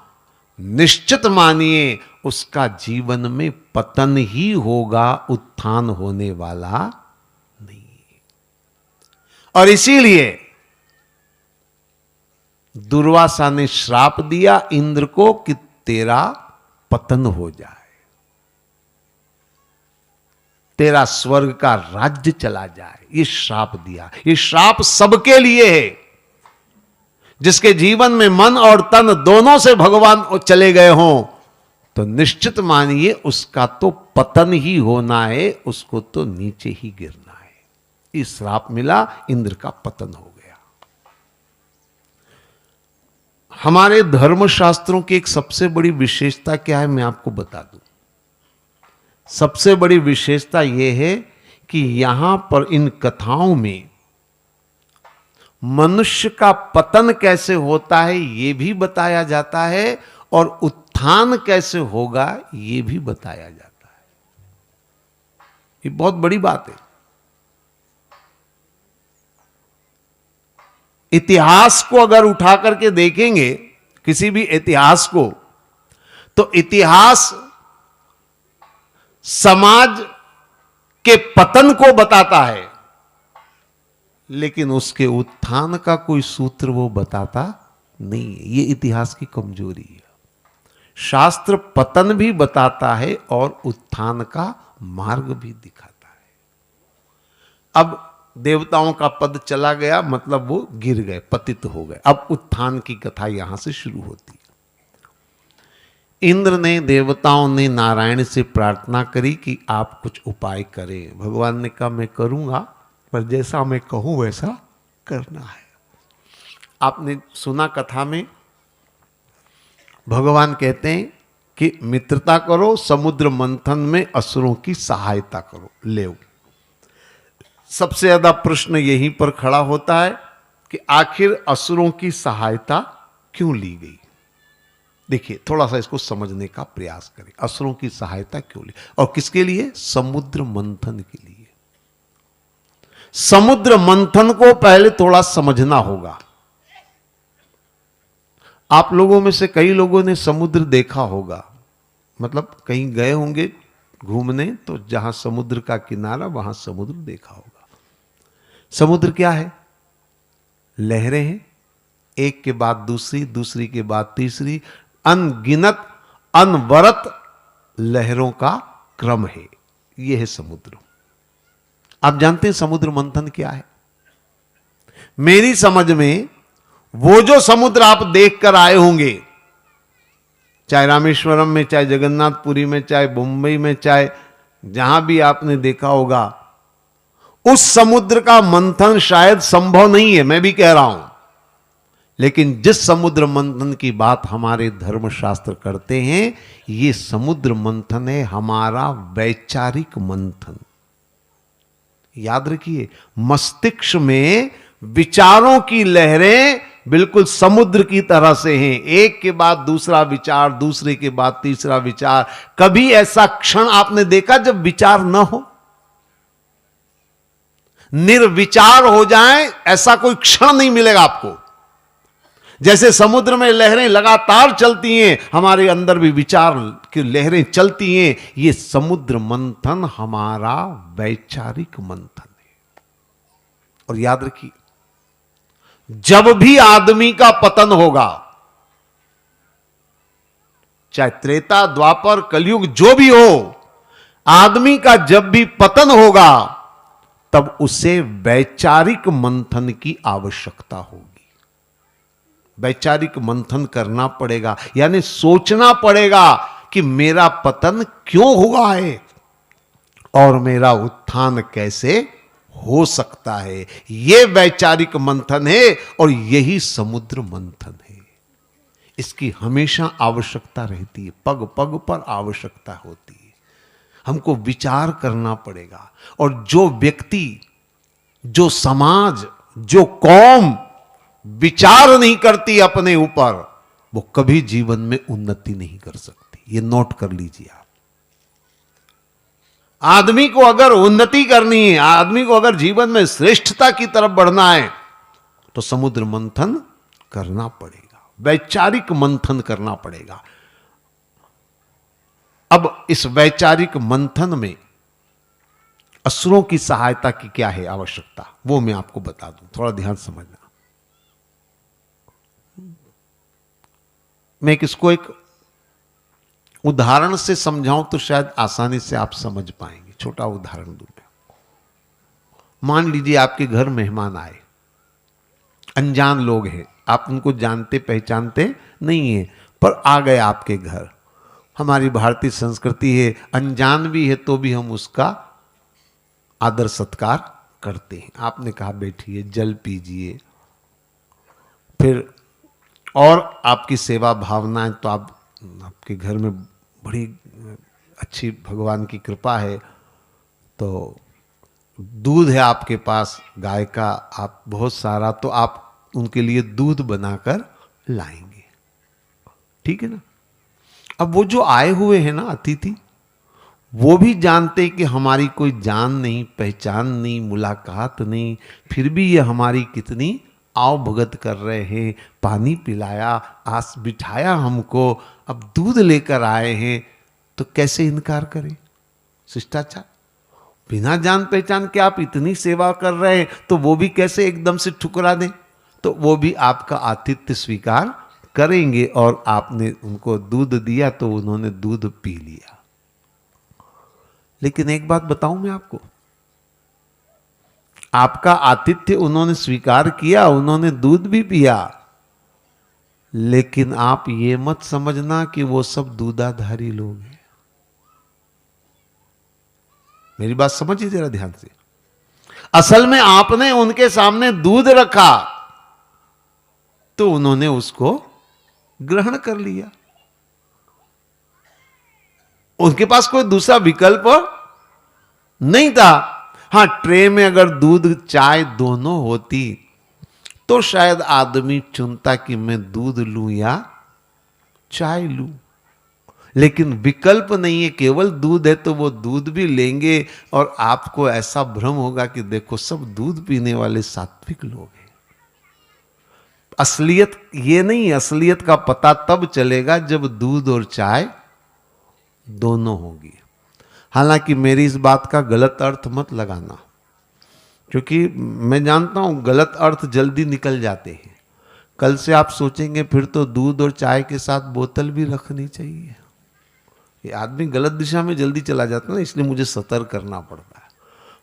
निश्चित मानिए उसका जीवन में पतन ही होगा, उत्थान होने वाला नहीं। और इसीलिए दुर्वासा ने श्राप दिया इंद्र को कि तेरा पतन हो जाए, तेरा स्वर्ग का राज्य चला जाए। ये श्राप दिया। ये श्राप सबके लिए है। जिसके जीवन में मन और तन दोनों से भगवान चले गए हों तो निश्चित मानिए उसका तो पतन ही होना है, उसको तो नीचे ही गिरना है। इस श्राप मिला, इंद्र का पतन हो गया। हमारे धर्मशास्त्रों की एक सबसे बड़ी विशेषता क्या है, मैं आपको बता दूं। सबसे बड़ी विशेषता यह है कि यहां पर इन कथाओं में मनुष्य का पतन कैसे होता है यह भी बताया जाता है और उत्थान कैसे होगा यह भी बताया जाता है। ये बहुत बड़ी बात है। इतिहास को अगर उठा करके देखेंगे, किसी भी इतिहास को, तो इतिहास समाज के पतन को बताता है, लेकिन उसके उत्थान का कोई सूत्र वो बताता नहीं है। ये इतिहास की कमजोरी है। शास्त्र पतन भी बताता है और उत्थान का मार्ग भी दिखाता है। अब देवताओं का पद चला गया, मतलब वो गिर गए, पतित हो गए। अब उत्थान की कथा यहां से शुरू होती है। इंद्र ने, देवताओं ने नारायण से प्रार्थना करी कि आप कुछ उपाय करें। भगवान ने कहा मैं करूंगा, पर जैसा मैं कहूं वैसा करना है। आपने सुना कथा में, भगवान कहते हैं कि मित्रता करो, समुद्र मंथन में असुरों की सहायता करो, ले। सबसे ज्यादा प्रश्न यहीं पर खड़ा होता है कि आखिर असुरों की सहायता क्यों ली गई। देखिए, थोड़ा सा इसको समझने का प्रयास करें। असुरों की सहायता क्यों ली और किसके लिए? समुद्र मंथन के लिए। समुद्र मंथन को पहले थोड़ा समझना होगा। आप लोगों में से कई लोगों ने समुद्र देखा होगा, मतलब कहीं गए होंगे घूमने, तो जहां समुद्र का किनारा वहां समुद्र देखा होगा। समुद्र क्या है? लहरें हैं, एक के बाद दूसरी, दूसरी के बाद तीसरी, अनगिनत अनवरत लहरों का क्रम है। यह है समुद्र। आप जानते हैं समुद्र मंथन क्या है? मेरी समझ में वो जो समुद्र आप देखकर आए होंगे, चाहे रामेश्वरम में, चाहे जगन्नाथपुरी में, चाहे मुंबई में, चाहे जहां भी आपने देखा होगा, उस समुद्र का मंथन शायद संभव नहीं है, मैं भी कह रहा हूं। लेकिन जिस समुद्र मंथन की बात हमारे धर्मशास्त्र करते हैं, ये समुद्र मंथन है हमारा वैचारिक मंथन। याद रखिए, मस्तिष्क में विचारों की लहरें बिल्कुल समुद्र की तरह से हैं, एक के बाद दूसरा विचार, दूसरे के बाद तीसरा विचार। कभी ऐसा क्षण आपने देखा जब विचार न हो, निर्विचार हो जाए, ऐसा कोई क्षण नहीं मिलेगा आपको। जैसे समुद्र में लहरें लगातार चलती हैं, हमारे अंदर भी विचार की लहरें चलती हैं। ये समुद्र मंथन हमारा वैचारिक मंथन है। और याद रखिए, जब भी आदमी का पतन होगा, चाहे त्रेता, द्वापर, कलयुग जो भी हो, आदमी का जब भी पतन होगा, तब उसे वैचारिक मंथन की आवश्यकता होगी। वैचारिक मंथन करना पड़ेगा, यानी सोचना पड़ेगा कि मेरा पतन क्यों हुआ है और मेरा उत्थान कैसे हो सकता है। यह वैचारिक मंथन है और यही समुद्र मंथन है। इसकी हमेशा आवश्यकता रहती है, पग पग पर आवश्यकता होती है। हमको विचार करना पड़ेगा। और जो व्यक्ति, जो समाज, जो कौम विचार नहीं करती अपने ऊपर, वो कभी जीवन में उन्नति नहीं कर सकती। ये नोट कर लीजिए आप। आदमी को अगर उन्नति करनी है, आदमी को अगर जीवन में श्रेष्ठता की तरफ बढ़ना है, तो समुद्र मंथन करना पड़ेगा, वैचारिक मंथन करना पड़ेगा। अब इस वैचारिक मंथन में असुरों की सहायता की क्या है आवश्यकता, वो मैं आपको बता दूं, थोड़ा ध्यान समझना। मैं इसको एक उदाहरण से समझाऊं तो शायद आसानी से आप समझ पाएंगे। छोटा उदाहरण दूं मैं। मान लीजिए आपके घर मेहमान आए, अनजान लोग हैं, आप उनको जानते पहचानते नहीं है, पर आ गए आपके घर। हमारी भारतीय संस्कृति है, अनजान भी है तो भी हम उसका आदर सत्कार करते हैं। आपने कहा बैठिए, जल पीजिए, फिर और आपकी सेवा भावना है, तो आपके घर में बड़ी अच्छी भगवान की कृपा है, तो दूध है आपके पास गाय का, आप बहुत सारा, तो आप उनके लिए दूध बनाकर लाएंगे, ठीक है ना। अब वो जो आए हुए हैं ना अतिथि, वो भी जानते कि हमारी कोई जान नहीं, पहचान नहीं, मुलाकात नहीं, फिर भी ये हमारी कितनी आओ भगत कर रहे हैं। पानी पिलाया, आस बिठाया हमको, अब दूध लेकर आए हैं, तो कैसे इनकार करें। शिष्टाचार, बिना जान पहचान के आप इतनी सेवा कर रहे हैं, तो वो भी कैसे एकदम से ठुकरा दें। तो वो भी आपका आतिथ्य स्वीकार करेंगे। और आपने उनको दूध दिया तो उन्होंने दूध पी लिया। लेकिन एक बात बताऊं मैं आपको, आपका आतिथ्य उन्होंने स्वीकार किया, उन्होंने दूध भी पिया, लेकिन आप ये मत समझना कि वो सब दूधाधारी लोग हैं। मेरी बात समझिए जरा ध्यान से। असल में आपने उनके सामने दूध रखा तो उन्होंने उसको ग्रहण कर लिया। उनके पास कोई दूसरा विकल्प नहीं था। हां, ट्रे में अगर दूध चाय दोनों होती तो शायद आदमी चुनता कि मैं दूध लूं या चाय लूं, लेकिन विकल्प नहीं है, केवल दूध है तो वो दूध भी लेंगे और आपको ऐसा भ्रम होगा कि देखो सब दूध पीने वाले सात्विक लोग हैं। असलियत ये नहीं, असलियत का पता तब चलेगा जब दूध और चाय दोनों होगी। हालांकि मेरी इस बात का गलत अर्थ मत लगाना, क्योंकि मैं जानता हूं गलत अर्थ जल्दी निकल जाते हैं। कल से आप सोचेंगे फिर तो दूध और चाय के साथ बोतल भी रखनी चाहिए। ये आदमी गलत दिशा में जल्दी चला जाता है ना, इसलिए मुझे सतर्क करना पड़ता है।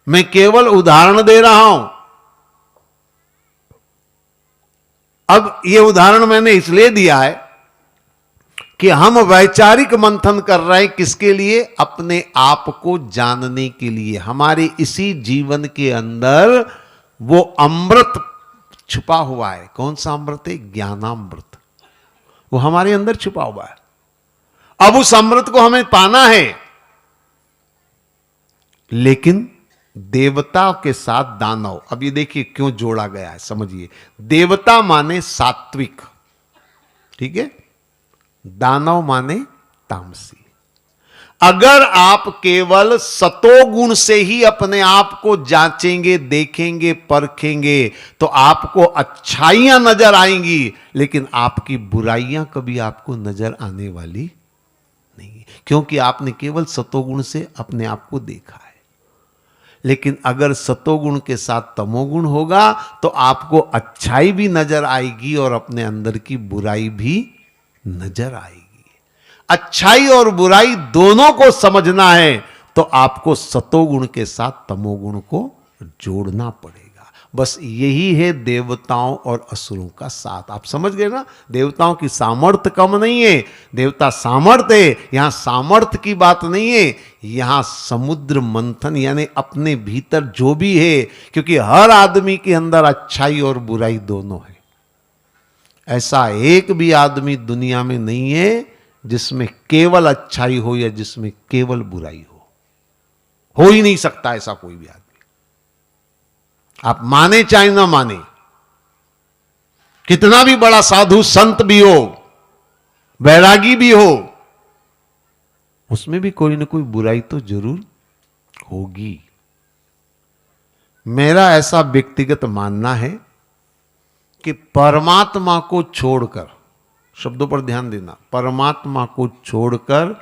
मैं केवल उदाहरण दे रहा हूं। अब ये उदाहरण मैंने इसलिए दिया है कि हम वैचारिक मंथन कर रहे हैं, किसके लिए? अपने आप को जानने के लिए। हमारे इसी जीवन के अंदर वो अमृत छुपा हुआ है। कौन सा अमृत है? ज्ञानामृत। वो हमारे अंदर छुपा हुआ है। अब उस अमृत को हमें पाना है, लेकिन देवता के साथ दानव। अब ये देखिए क्यों जोड़ा गया है, समझिए। देवता माने सात्विक, ठीक है, दानव माने तामसी। अगर आप केवल सतोगुण से ही अपने आप को जांचेंगे, देखेंगे, परखेंगे तो आपको अच्छाइयां नजर आएंगी, लेकिन आपकी बुराइयां कभी आपको नजर आने वाली नहीं, क्योंकि आपने केवल सतोगुण से अपने आप को देखा है। लेकिन अगर सतोगुण के साथ तमोगुण होगा तो आपको अच्छाई भी नजर आएगी और अपने अंदर की बुराई भी नजर आएगी। अच्छाई और बुराई दोनों को समझना है तो आपको सतोगुण के साथ तमोगुण को जोड़ना पड़ेगा। बस यही है देवताओं और असुरों का साथ। आप समझ गए ना? देवताओं की सामर्थ्य कम नहीं है, देवता सामर्थ्य है। यहां सामर्थ्य की बात नहीं है, यहां समुद्र मंथन, यानी अपने भीतर जो भी है, क्योंकि हर आदमी के अंदर अच्छाई और बुराई दोनों है। ऐसा एक भी आदमी दुनिया में नहीं है जिसमें केवल अच्छाई हो या जिसमें केवल बुराई हो ही नहीं सकता ऐसा कोई भी आदमी। आप माने चाहे ना माने, कितना भी बड़ा साधु संत भी हो, वैरागी भी हो, उसमें भी कोई ना कोई बुराई तो जरूर होगी। मेरा ऐसा व्यक्तिगत मानना है कि परमात्मा को छोड़कर, शब्दों पर ध्यान देना, परमात्मा को छोड़कर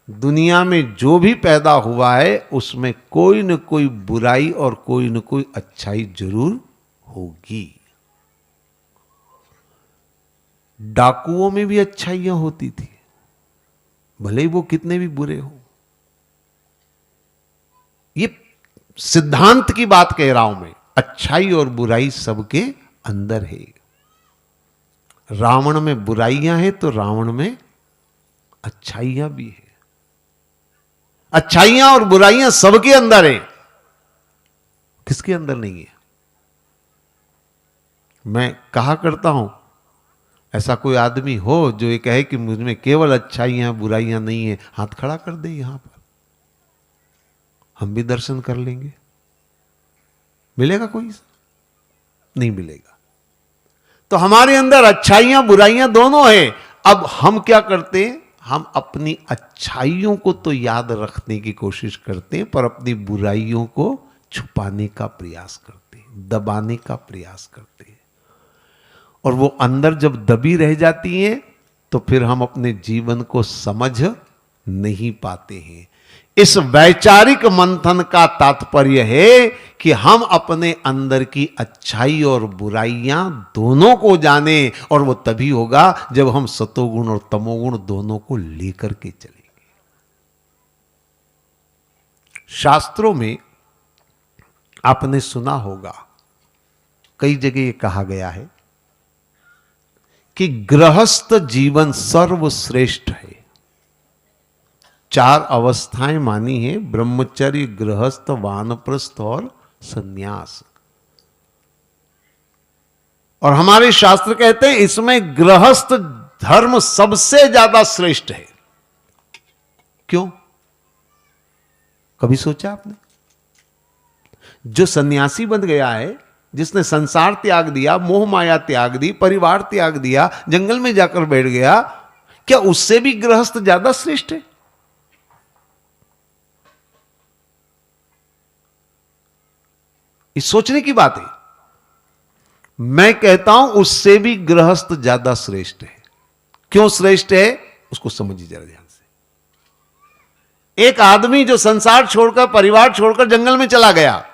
दुनिया में जो भी पैदा हुआ है उसमें कोई न कोई बुराई और कोई न कोई अच्छाई जरूर होगी। डाकुओं में भी अच्छाइयां होती थी, भले ही वो कितने भी बुरे हो। ये सिद्धांत की बात कह रहा हूं मैं। अच्छाई और बुराई सबके अंदर है। रावण में बुराइयां हैं तो रावण में अच्छाइयां भी है। अच्छाइयां और बुराइयां सबके अंदर है, किसके अंदर नहीं है? मैं कहा करता हूं, ऐसा कोई आदमी हो जो ये कहे कि मुझ में केवल अच्छाइयां बुराइयां नहीं है, हाथ खड़ा कर दे यहां पर, हम भी दर्शन कर लेंगे। मिलेगा कोई? नहीं मिलेगा। तो हमारे अंदर अच्छाइयां बुराइयां दोनों हैं। अब हम क्या करते हैं? हम अपनी अच्छाइयों को तो याद रखने की कोशिश करते हैं, पर अपनी बुराइयों को छुपाने का प्रयास करते हैं, दबाने का प्रयास करते हैं। और वो अंदर जब दबी रह जाती हैं तो फिर हम अपने जीवन को समझ नहीं पाते हैं। इस वैचारिक मंथन का तात्पर्य है कि हम अपने अंदर की अच्छाई और बुराइयां दोनों को जाने, और वो तभी होगा जब हम सतोगुण और तमोगुण दोनों को लेकर के चलेंगे। शास्त्रों में आपने सुना होगा, कई जगह ये कहा गया है कि गृहस्थ जीवन सर्वश्रेष्ठ है। 4 अवस्थाएं मानी है, ब्रह्मचर्य, गृहस्थ, वानप्रस्थ और संन्यास। और हमारे शास्त्र कहते हैं इसमें गृहस्थ धर्म सबसे ज्यादा श्रेष्ठ है। क्यों? कभी सोचा आपने? जो सन्यासी बन गया है, जिसने संसार त्याग दिया, मोह माया त्याग दी, परिवार त्याग दिया, जंगल में जाकर बैठ गया, क्या उससे भी गृहस्थ ज्यादा श्रेष्ठ है? ये सोचने की बात है। मैं कहता हूं उससे भी गृहस्थ ज्यादा श्रेष्ठ है। क्यों श्रेष्ठ है उसको समझिए जरा ध्यान से। एक आदमी जो संसार छोड़कर, परिवार छोड़कर जंगल में चला गया,